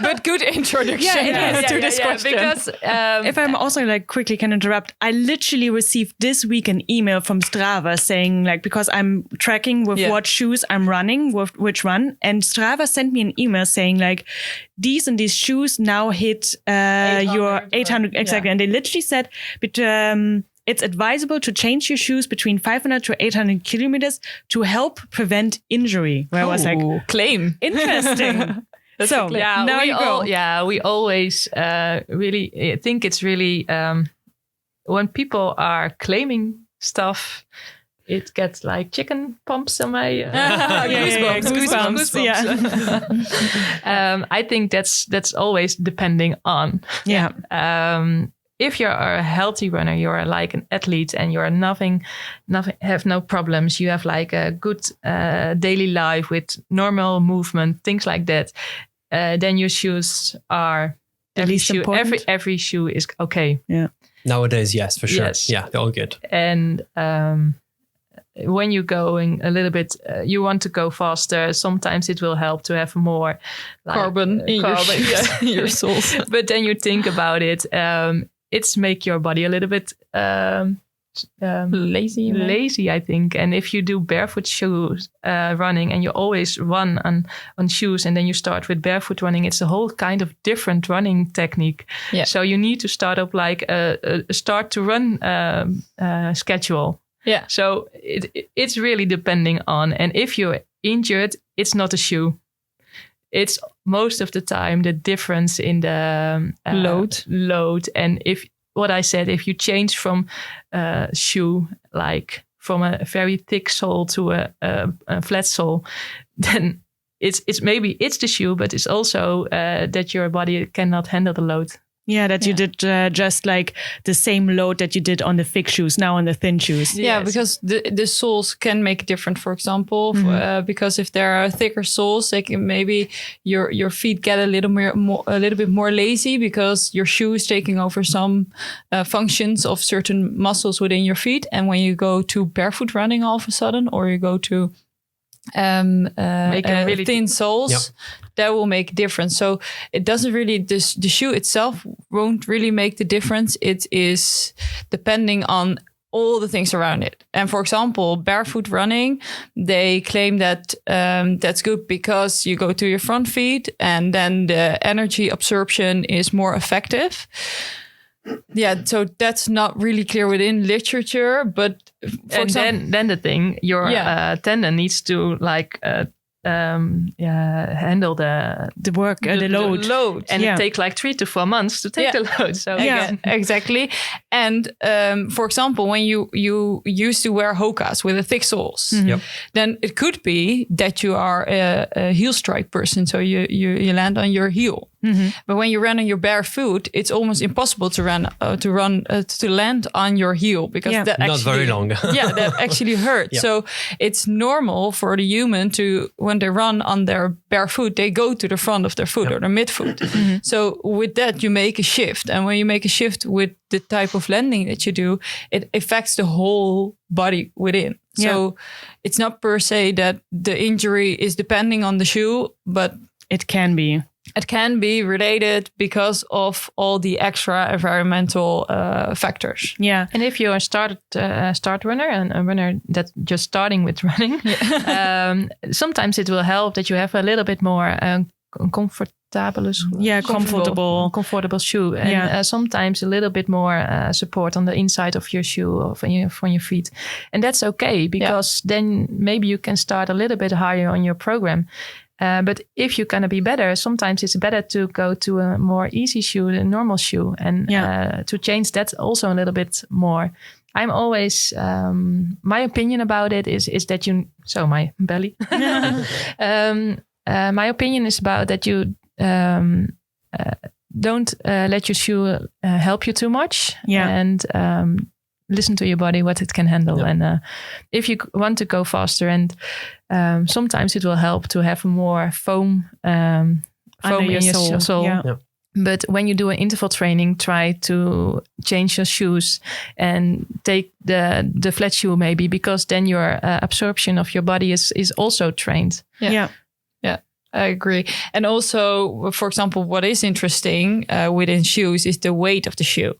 but good introduction to this question. Because if I'm also like quickly can interrupt, I literally received this week an email from Strava saying like, because I'm tracking with what shoes I'm running, with which run, and Strava sent me an email saying like, these and these shoes now hit your 800 exactly, and they literally said, but it's advisable to change your shoes between 500 to 800 kilometers to help prevent injury. Where I was like, claim. Interesting. So now you go. We always really think it's really, when people are claiming stuff, it gets like chicken pumps on my goosebumps. I think that's always depending on. if you're a healthy runner, you're like an athlete and you're nothing, have no problems. You have like a good daily life with normal movement, things like that. Then your shoes are every shoe is okay. Yeah. Nowadays, yes, for sure. Yes. Yeah, they're all good. And when you're going a little bit, you want to go faster. Sometimes it will help to have more carbon in your soles. But then you think about it, it's make your body a little bit lazy, I think. And if you do barefoot shoes running and you always run on shoes and then you start with barefoot running, it's a whole kind of different running technique. Yeah. So you need to start up like a start to run schedule. Yeah. So it's really depending on, and if you're injured, it's not a shoe. It's most of the time the difference in the load. And if you change from a shoe, like from a very thick sole to a flat sole, then it's maybe it's the shoe, but it's also that your body cannot handle the load. Yeah, that you did just like the same load that you did on the thick shoes, now on the thin shoes. Yeah, because the soles can make it different, for example, because if there are thicker soles, they can maybe your feet get a little bit more lazy because your shoe is taking over some functions of certain muscles within your feet. And when you go to barefoot running all of a sudden, or you go to really thin soles, that will make a difference. So it doesn't really, the shoe itself won't really make the difference. It is depending on all the things around it. And for example, barefoot running, they claim that that's good because you go to your front feet and then the energy absorption is more effective. Yeah, so that's not really clear within literature, but for example, then the thing, your tendon needs to like handle the work, the load, and it takes like 3 to 4 months to take the load. So exactly. And for example, when you used to wear Hoka's with the thick soles, then it could be that you are a heel strike person, so you land on your heel. Mm-hmm. But when you run on your bare foot, it's almost impossible to land on your heel because that actually, not very long. That actually hurts. Yeah. So it's normal for the human to, when they run on their bare foot, they go to the front of their foot or their midfoot. Mm-hmm. So with that, you make a shift, and when you make a shift with the type of landing that you do, it affects the whole body within. So it's not per se that the injury is depending on the shoe, but it can be. It can be related because of all the extra environmental factors. Yeah, and if you're a start runner and a runner that's just starting with running, sometimes it will help that you have a little bit more comfortable shoe, and sometimes a little bit more support on the inside of your shoe or from your feet, and that's okay because then maybe you can start a little bit higher on your program. But if you're going to be better, sometimes it's better to go to a more easy shoe, a normal shoe, and to change that also a little bit more. I'm always, my opinion about it is that my belly. My opinion is about that you don't let your shoe help you too much. Yeah. And listen to your body, what it can handle. Yeah. And if you want to go faster, and sometimes it will help to have more foam in your sole. Yeah. Yeah. But when you do an interval training, try to change your shoes and take the flat shoe maybe, because then your absorption of your body is also trained. Yeah. I agree. And also, for example, what is interesting within shoes is the weight of the shoe.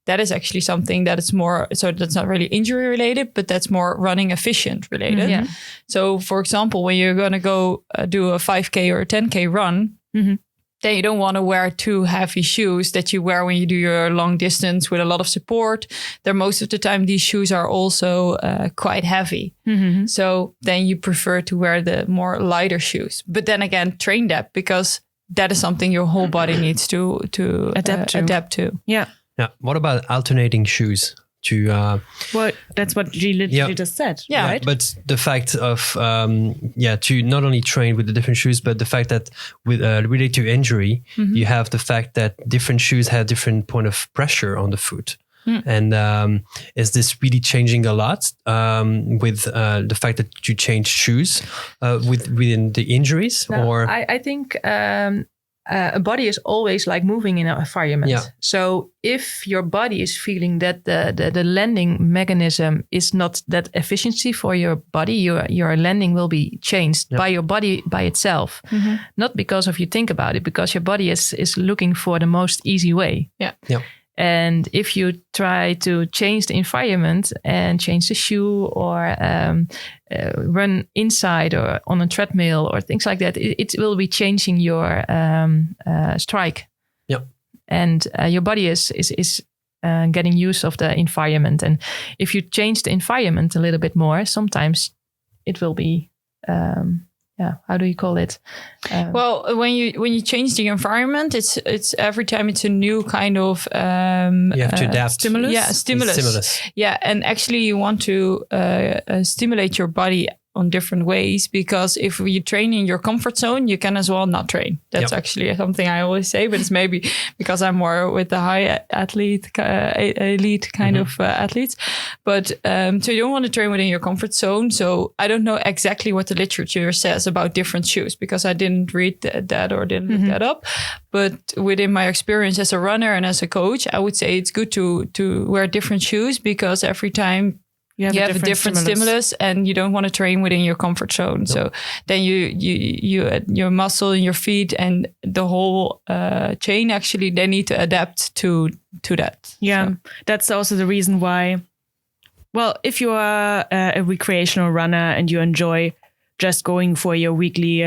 That is actually something that it's more, so that's not really injury related, but that's more running efficient related. Mm-hmm. Yeah. So for example, when you're going to go do a 5K or a 10K run, then you don't want to wear too heavy shoes that you wear when you do your long distance with a lot of support. There, most of the time, these shoes are also quite heavy. Mm-hmm. So then you prefer to wear the more lighter shoes. But then again, train that, because that is something your whole body needs to adapt to. Yeah. Yeah. What about alternating shoes? Well, that's what G literally just said. Yeah. Right? But the fact of to not only train with the different shoes, but the fact that with related to injury, you have the fact that different shoes have different point of pressure on the foot. And is this really changing a lot with the fact that you change shoes within the injuries? No, or I think a body is always like moving in an environment. Yeah. So if your body is feeling that the landing mechanism is not that efficiency for your body, your landing will be changed by your body by itself. Not because of you think about it, because your body is looking for the most easy way. Yeah. And if you try to change the environment and change the shoe or run inside or on a treadmill or things like that, it will be changing your strike. Yep. And your body is getting use of the environment. And if you change the environment a little bit more, sometimes it will be... how do you call it? Well, when you change the environment, it's every time it's a new kind of you have to adapt. Stimulus. Yeah, stimulus. Yeah, and actually you want to stimulate your body on different ways, because if you train in your comfort zone, you can as well not train. That's actually something I always say, but it's maybe because I'm more with the high athlete, elite kind of athletes. But so you don't want to train within your comfort zone. So I don't know exactly what the literature says about different shoes, because I didn't read that or didn't look that up. But within my experience as a runner and as a coach, I would say it's good to wear different shoes, because every time you have a different stimulus, and you don't want to train within your comfort zone. Nope. So then your muscle and your feet and the whole chain, actually, they need to adapt to that. Yeah, so. That's also the reason why. Well, if you are a recreational runner and you enjoy just going for your weekly,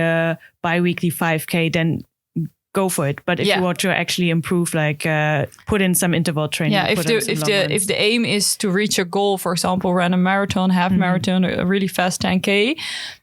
bi-weekly 5K, then go for it. But if you want to actually improve, like put in some interval training. Yeah, if the aim is to reach a goal, for example, run a marathon, half marathon, a really fast 10K,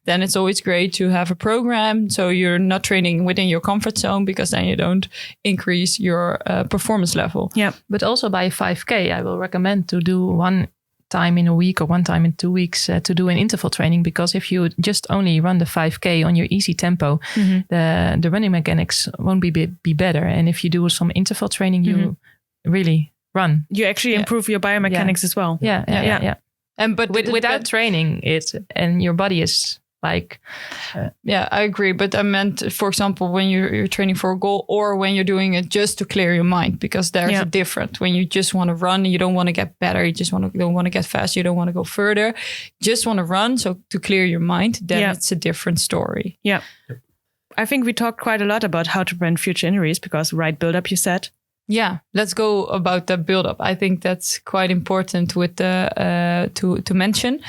then it's always great to have a program. So you're not training within your comfort zone, because then you don't increase your performance level. Yeah, but also by 5K, I will recommend to do one time in a week or one time in 2 weeks to do an interval training, because if you just only run the 5K on your easy tempo, the running mechanics won't be better. And if you do some interval training, you really run. You actually improve your biomechanics as well. Yeah. And but without training, and your body is like... I agree. But I meant, for example, when you're training for a goal, or when you're doing it just to clear your mind, because there's a different. When you just want to run, you don't want to get better, you just don't want to get faster, you don't want to go further, just want to run, so to clear your mind, then it's a different story. Yeah. I think we talked quite a lot about how to prevent future injuries, because right build-up, you said. Yeah, let's go about the build-up. I think that's quite important with the to mention,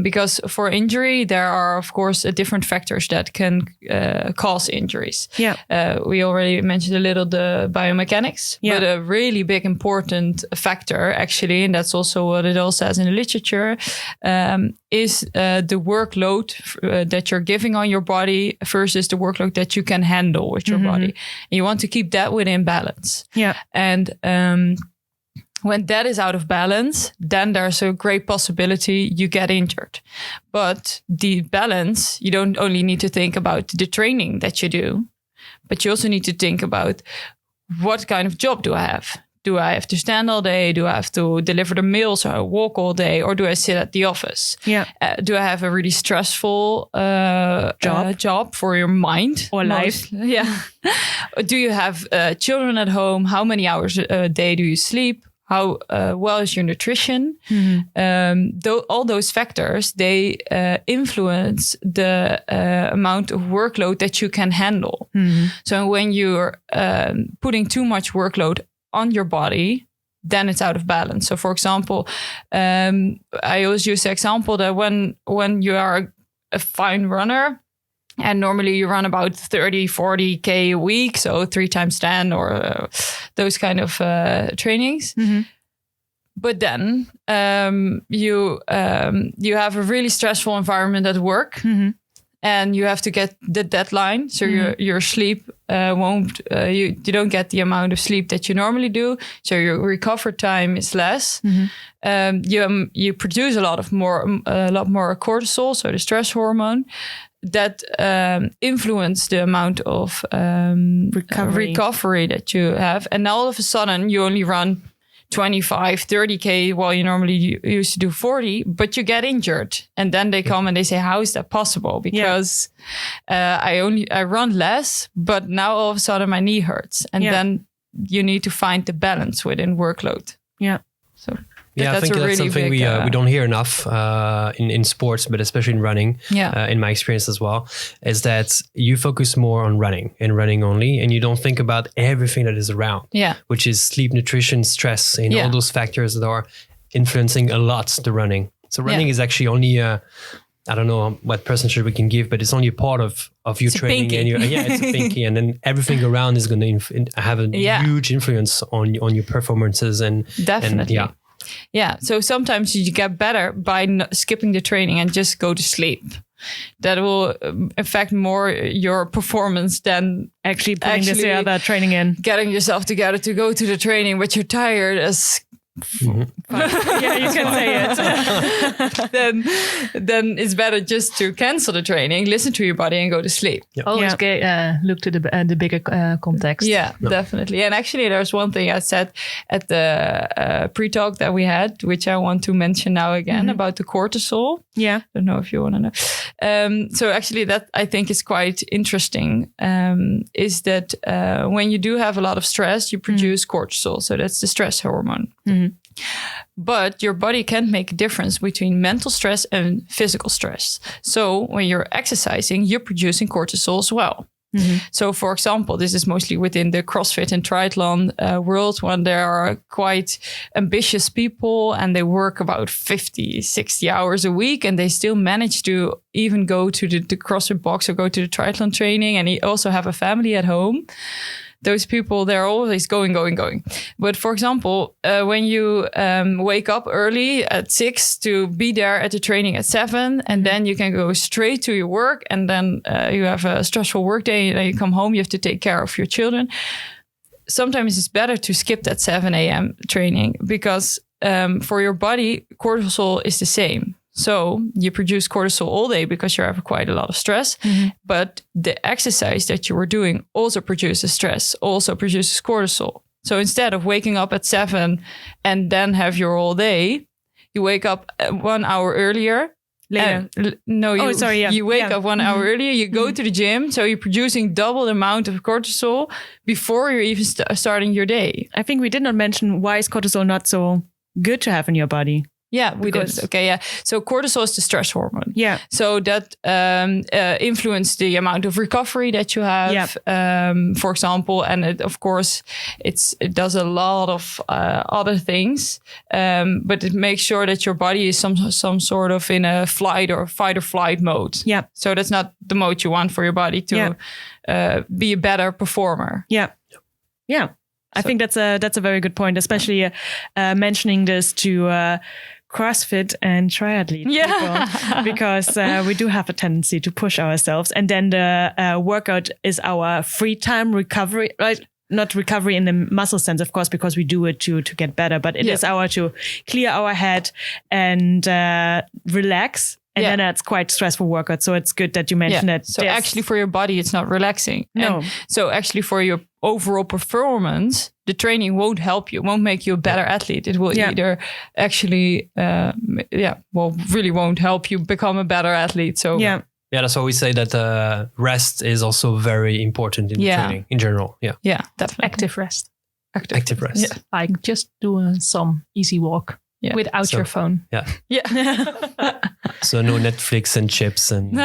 because for injury there are, of course, different factors that can cause injuries. Yeah, we already mentioned a little the biomechanics, but a really big important factor, actually, and that's also what it all says in the literature, is the workload that you're giving on your body versus the workload that you can handle with your body. And you want to keep that within balance. Yeah. And when that is out of balance, then there's a great possibility you get injured. But the balance, you don't only need to think about the training that you do, but you also need to think about, what kind of job do I have? Do I have to stand all day? Do I have to deliver the mail, so I walk all day? Or do I sit at the office? Yeah. Do I have a really stressful job for your mind? Or life? Yeah. Do you have children at home? How many hours a day do you sleep? How well is your nutrition? All those factors, they influence the amount of workload that you can handle. So when you're putting too much workload on your body, then it's out of balance. So for example, I always use the example that when you are a fine runner, and normally you run about 30-40K a week, so 3 times 10 or those kind of trainings. But then you have a really stressful environment at work. and you have to get the deadline. So your sleep you don't get the amount of sleep that you normally do. So your recovery time is less. You produce a lot more cortisol, so the stress hormone, that influence the amount of recovery that you have. And all of a sudden you only run 25, 30K while you normally used to do 40, but you get injured. And then they come and they say, how is that possible? Because I run less, but now all of a sudden my knee hurts. And then you need to find the balance within workload. Yeah. So I think that's something we don't hear enough in sports, but especially in running, in my experience as well, is that you focus more on running and running only, and you don't think about everything that is around, which is sleep, nutrition, stress, and all those factors that are influencing a lot the running. So running is actually only, I don't know what percentage we can give, but it's only a part of your training. And it's a pinky, and then everything around is going to have a huge influence on your performances. And definitely. So sometimes you get better by skipping the training and just go to sleep. That will affect more your performance than actually putting this other training in. Getting yourself together to go to the training, but you're tired as... you can say it. then it's better just to cancel the training, listen to your body, and go to sleep. Always look to the bigger context. Definitely. And actually, there's one thing I said at the pre-talk that we had, which I want to mention now again, about the cortisol. I don't know if you want to know. So actually, that I think is quite interesting, is that when you do have a lot of stress, you produce cortisol. So that's the stress hormone. But your body can't make a difference between mental stress and physical stress. So when you're exercising, you're producing cortisol as well. So for example, this is mostly within the CrossFit and triathlon world, when there are quite ambitious people and they work about 50, 60 hours a week, and they still manage to even go to the CrossFit box or go to the triathlon training, and also have a family at home. Those people, they're always going. But for example, when you wake up early at 6 to be there at the training at 7, and then you can go straight to your work, and then you have a stressful work day, and then you come home, you have to take care of your children. Sometimes it's better to skip that 7 a.m. training, because for your body, cortisol is the same. So you produce cortisol all day because you have quite a lot of stress, but the exercise that you were doing also produces stress, also produces cortisol. So instead of waking up at 7 and then have your whole day, you wake up 1 hour earlier. Later. You wake up 1 hour earlier, you go to the gym, so you're producing double the amount of cortisol before you're even starting your day. I think we did not mention why is cortisol not so good to have in your body. Yeah, we did. Okay, yeah. So cortisol is the stress hormone. Yeah. So that influences the amount of recovery that you have, for example. And of course, it does a lot of other things. But it makes sure that your body is some sort of in a fight or flight mode. Yeah. So that's not the mode you want for your body to be a better performer. Yeah. Yeah. I think that's a very good point, especially mentioning this to CrossFit and triathlete people, because we do have a tendency to push ourselves, and then the workout is our free time recovery, right? Not recovery in the muscle sense, of course, because we do it to get better, but it is to clear our head and relax. And then it's quite stressful workout. So it's good that you mentioned that. So actually for your body, it's not relaxing. No. And so actually for your overall performance, the training won't help you, won't make you a better athlete. It will either actually, really won't help you become a better athlete. So that's why we say that rest is also very important in training in general. Yeah, definitely. Active rest. Active rest. Yeah. Like just do some easy walk. Without your phone. So no Netflix and chips and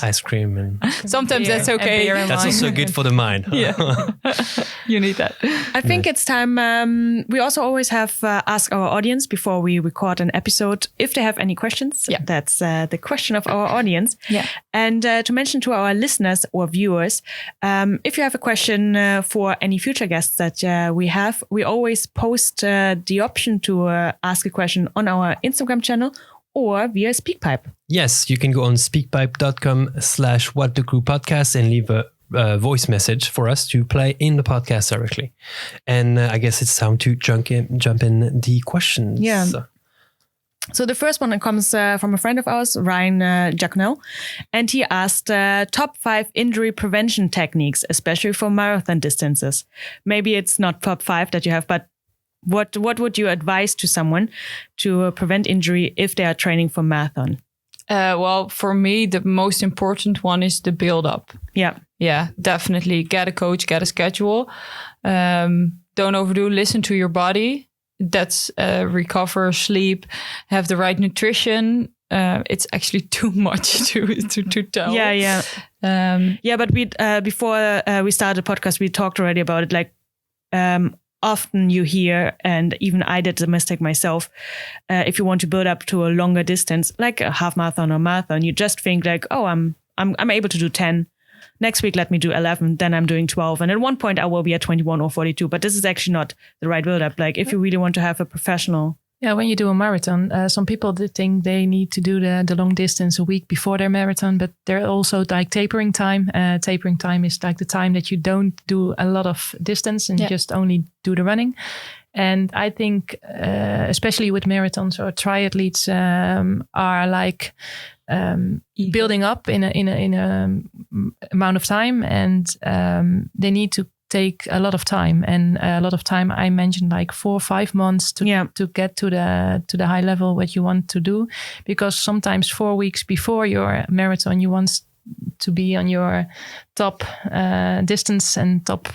ice cream and sometimes that's okay. That's also good for the mind. You need that. I think it's time. We also always have ask our audience before we record an episode if they have any questions. That's the question of our audience. And to mention to our listeners or viewers, if you have a question for any future guests that we have, we always post the option to ask a question on our Instagram channel or via SpeakPipe. Yes, you can go on speakpipe.com/whatthecrewpodcast and leave a voice message for us to play in the podcast directly. And I guess it's time to jump in the questions. Yeah. So the first one comes from a friend of ours, Ryan Giaconel, and he asked top 5 injury prevention techniques, especially for marathon distances. Maybe it's not top 5 that you have, but what would you advise to someone to prevent injury if they are training for marathon? Well, for me, the most important one is the build-up. Yeah, definitely. Get a coach, get a schedule. Don't overdo. Listen to your body. That's recover, sleep, have the right nutrition. It's actually too much to tell. Yeah. But we before we started the podcast, we talked already about it. Like often you hear, and even I did the mistake myself. If you want to build up to a longer distance, like a half marathon or marathon, you just think like, oh, I'm able to do 10. Next week, let me do 11. Then I'm doing 12. And at one point, I will be at 21 or 42. But this is actually not the right build-up. Like if you really want to have a professional. Yeah, when you do a marathon, some people think they need to do the long distance a week before their marathon. But there are also like tapering time. Tapering time is like the time that you don't do a lot of distance and just only do the running. And I think, especially with marathons or triathletes, are like building up in a amount of time, and they need to take a lot of time. And a lot of time, I mentioned like 4 or 5 months to get to the high level what you want to do, because sometimes 4 weeks before your marathon, you want to be on your top distance and top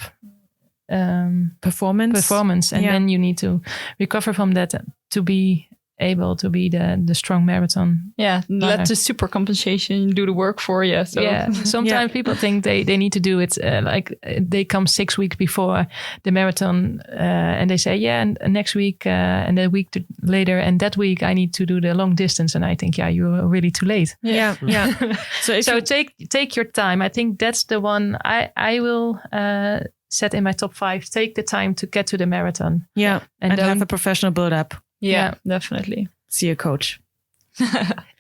performance, and then you need to recover from that to be able to be the strong marathon. Let the super compensation do the work for you. So sometimes people think they need to do it like they come 6 weeks before the marathon and they say and next week and the week later and that week I need to do the long distance, and I think you're really too late. So take your time. I think that's the one I will set in my top 5. Take the time to get to the marathon. And have a professional build up. Yeah, definitely. See a coach.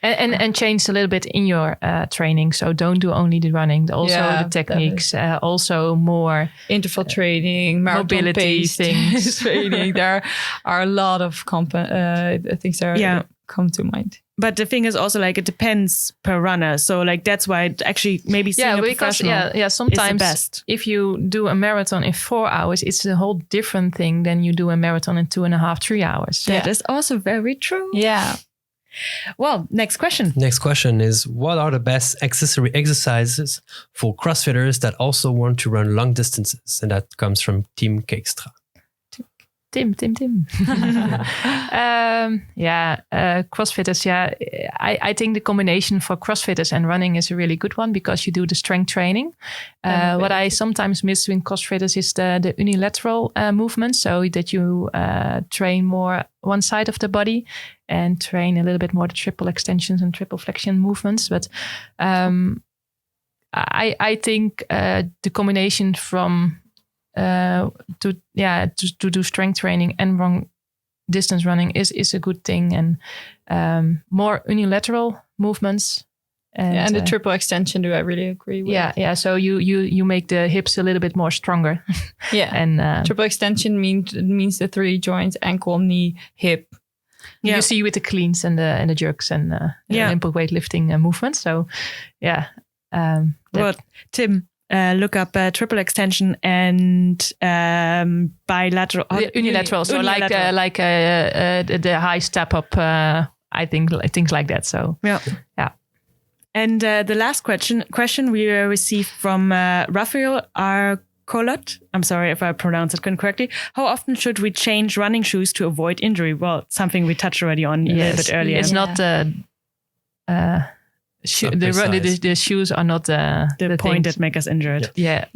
and change a little bit in your training. So don't do only the running, also the techniques, also more interval training, mobility things. Training. There are a lot of things that come to mind. But the thing is also like it depends per runner. So like that's why actually maybe seeing a professional sometimes is the best. If you do a marathon in 4 hours, it's a whole different thing than you do a marathon in 2.5, 3 hours. That is also very true. Yeah. Well, next question. Next question is, what are the best accessory exercises for CrossFitters that also want to run long distances? And that comes from Team Keekstra. Tim. CrossFitters. I think the combination for CrossFitters and running is a really good one, because you do the strength training. What I sometimes miss in CrossFitters is the unilateral movement, so that you train more one side of the body and train a little bit more the triple extensions and triple flexion movements. But I think the combination from to do strength training and long distance running is a good thing, and more unilateral movements and the triple extension. Do I really agree with? So you make the hips a little bit more stronger. And triple extension means the 3 joints: ankle, knee, hip. You see with the cleans and the jerks and Olympic weightlifting movements. So Tim, look up triple extension and bilateral, unilateral. So unilateral. like the high step up. I think things like that. So yeah. And the last question we received from Raphael Arcolot. I'm sorry if I pronounced it incorrectly. How often should we change running shoes to avoid injury? Well, something we touched already on a little bit earlier. It's not the shoes are not the point that make us injured. But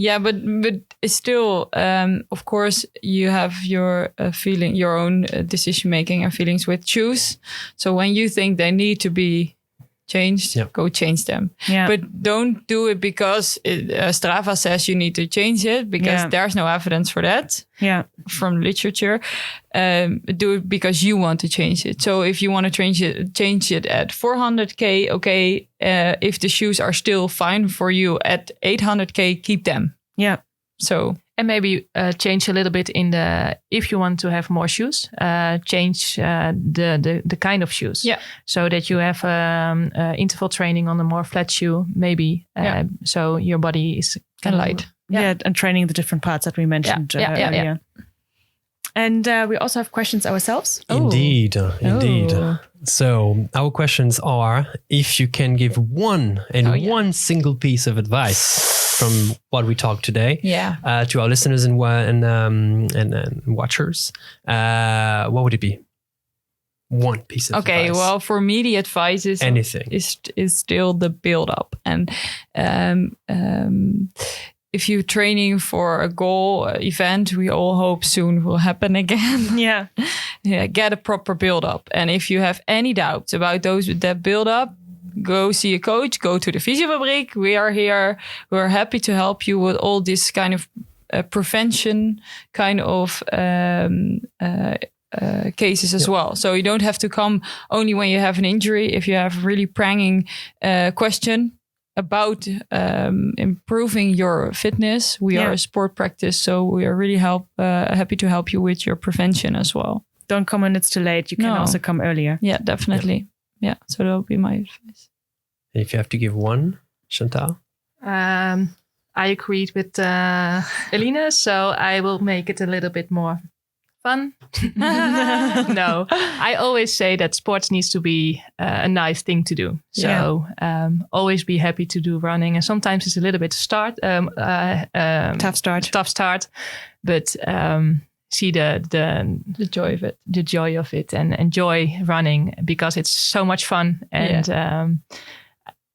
still, of course, you have your feeling, your own decision making and feelings with shoes. So when you think they need to be changed, go change them. Yeah. But don't do it because Strava says you need to change it, because there's no evidence for that from literature. Do it because you want to change it. So if you want to change it at 400K, okay. If the shoes are still fine for you at 800K, keep them. Yeah. So... And maybe change a little bit if you want to have more shoes, change the kind of shoes. Yeah. So that you have interval training on a more flat shoe, maybe. So your body is kind of light. Yeah, and training the different parts that we mentioned earlier. Yeah. And we also have questions ourselves. Indeed. So our questions are, if you can give one single piece of advice from what we talked today to our listeners and watchers, what would it be? One piece of advice. Okay, well, for me, the advice is anything is still the build up. And if you're training for a goal event, we all hope soon will happen again. Yeah. Get a proper build up. And if you have any doubts about that build up, go see a coach, go to the Fysiofabriek. We are here. We're happy to help you with all this kind of prevention kind of cases as well. So you don't have to come only when you have an injury. If you have a really pranging question about improving your fitness, we are a sport practice. So we are really happy to help you with your prevention as well. Don't come when it's too late. You can also come earlier. Yeah, definitely. Yeah, so that would be my advice. And if you have to give one, Chantal? I agreed with Eline, so I will make it a little bit more fun. No, I always say that sports needs to be a nice thing to do. So always be happy to do running. And sometimes it's a little bit tough start, but see the joy of it. The joy of it, and enjoy running, because it's so much fun. And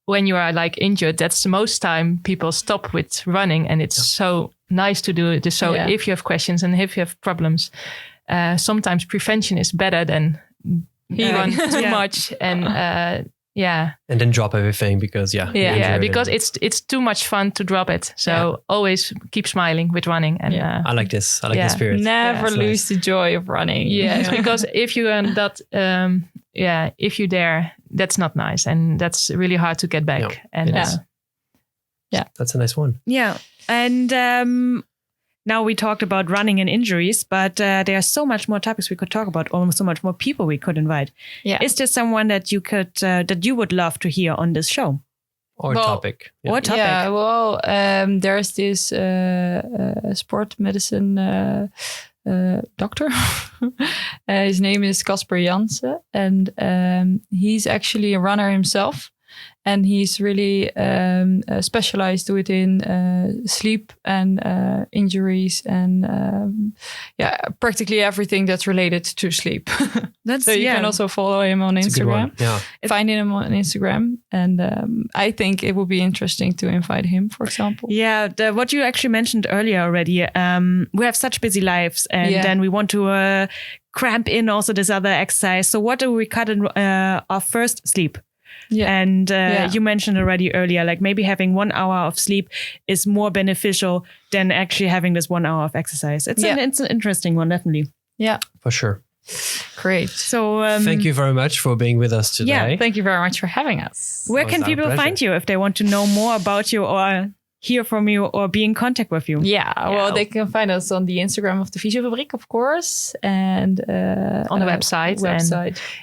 when you are like injured, that's the most time people stop with running, and it's so nice to do it. So if you have questions and if you have problems, sometimes prevention is better than run too much and and then drop everything because because it's too much fun to drop it. So always keep smiling with running. And I like this. I like this spirit. Never lose the joy of running. Because if you are that if you're there, that's not nice, and that's really hard to get back. And that's a nice one. Yeah. And now we talked about running and injuries, but there are so much more topics we could talk about, almost so much more people we could invite. Yeah. Is there someone that you could that you would love to hear on this show? Or topic. Yeah. Or topic. Yeah, well, there's this sport medicine doctor. His name is Jansen, and he's actually a runner himself. And he's really specialized within sleep and injuries and practically everything that's related to sleep. So you can also follow him on Instagram. Find him on Instagram. And I think it would be interesting to invite him, for example. Yeah, what you actually mentioned earlier already. We have such busy lives, and then we want to cramp in also this other exercise. So what do we cut in off first? Sleep. Yeah. And you mentioned already earlier, like maybe having 1 hour of sleep is more beneficial than actually having this 1 hour of exercise. It's an interesting one, definitely. Yeah, for sure. Great. So thank you very much for being with us today. Yeah, thank you very much for having us. Where can people find you if they want to know more about you or hear from you or be in contact with you? Well, they can find us on the Instagram of the Fysiofabriek, of course, and on the website.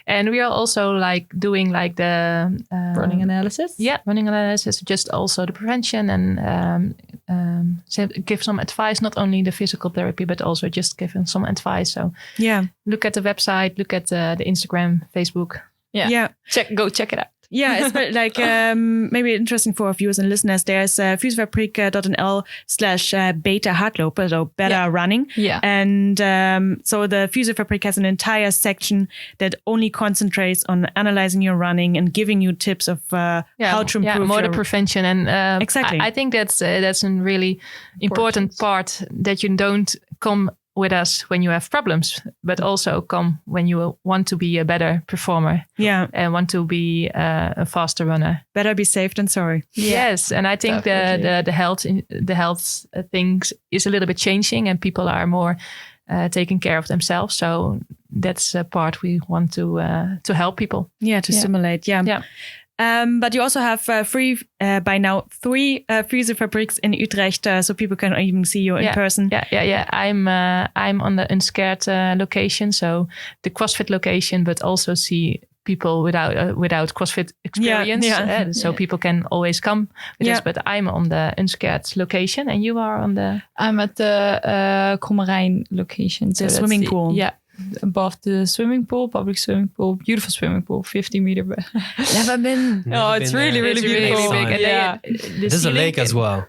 And we are also like doing like the running analysis. Yeah, running analysis, just also the prevention and give some advice, not only the physical therapy, but also just giving some advice. So look at the website, look at the Instagram, Facebook. Go check it out. Yeah, it's like maybe interesting for our viewers and listeners. There's fysiofabriek.nl/beta hardlopen, so better running. Yeah. And so the Fysiofabriek has an entire section that only concentrates on analyzing your running and giving you tips of how to improve more the prevention. And exactly. I think that's a really important part, that you don't come with us when you have problems, but also come when you want to be a better performer. Yeah. And want to be a faster runner. Better be safe than sorry. Yes, and I think the health things is a little bit changing, and people are more taking care of themselves. So that's a part we want to help people. Yeah, to stimulate. Yeah. But you also have by now 3 Fysiofabrieks in Utrecht, so people can even see you in person. Yeah. I'm on the Unscared location, so the CrossFit location, but also see people without CrossFit experience. So people can always come with us, but I'm on the Unscared location, and you are on the... I'm at the Krommerijn location. The swimming pool. Yeah. Above the swimming pool, public swimming pool, beautiful swimming pool, 50 meter. Never been. No, it's really beautiful. Really big. And there's a lake as well.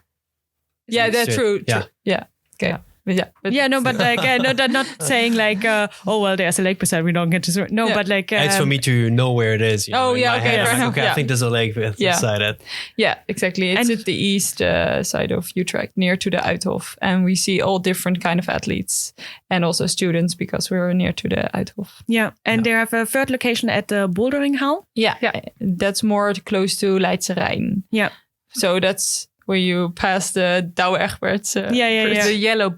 Yeah, that's true. Yeah. Okay. But like, not saying like, there's a lake beside, we don't get to swim. No, but like... it's for me to know where it is. I think there's a lake beside it. Yeah, exactly. It's at the east side of Utrecht, near to the Uithof. And we see all different kind of athletes and also students, because we're near to the Uithof. Yeah, and they have a third location at the Bouldering Hall. Yeah, that's more close to Leidse Rijn. Yeah. So that's... where you pass the Douwe Egberts. The yellow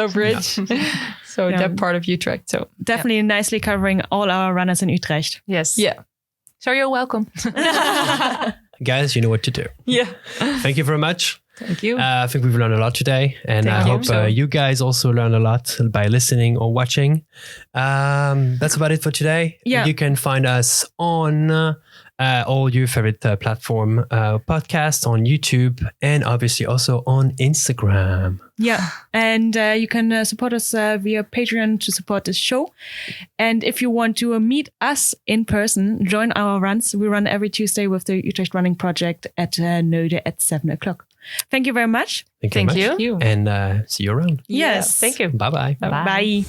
bridge. So that part of Utrecht. So definitely nicely covering all our runners in Utrecht. Yes. Yeah. So you're welcome. Guys, you know what to do. Yeah. Thank you very much. Thank you. I think we've learned a lot today, and I hope you guys also learn a lot by listening or watching. That's about it for today. Yeah. You can find us on all your favorite platform podcasts, on YouTube, and obviously also on Instagram. Yeah, and you can support us via Patreon to support this show. And if you want to meet us in person, join our runs. We run every Tuesday with the Utrecht Running Project at Neude at 7:00. Thank you very much. Thank you. And see you around. Yes. Thank you. Bye-bye. Bye.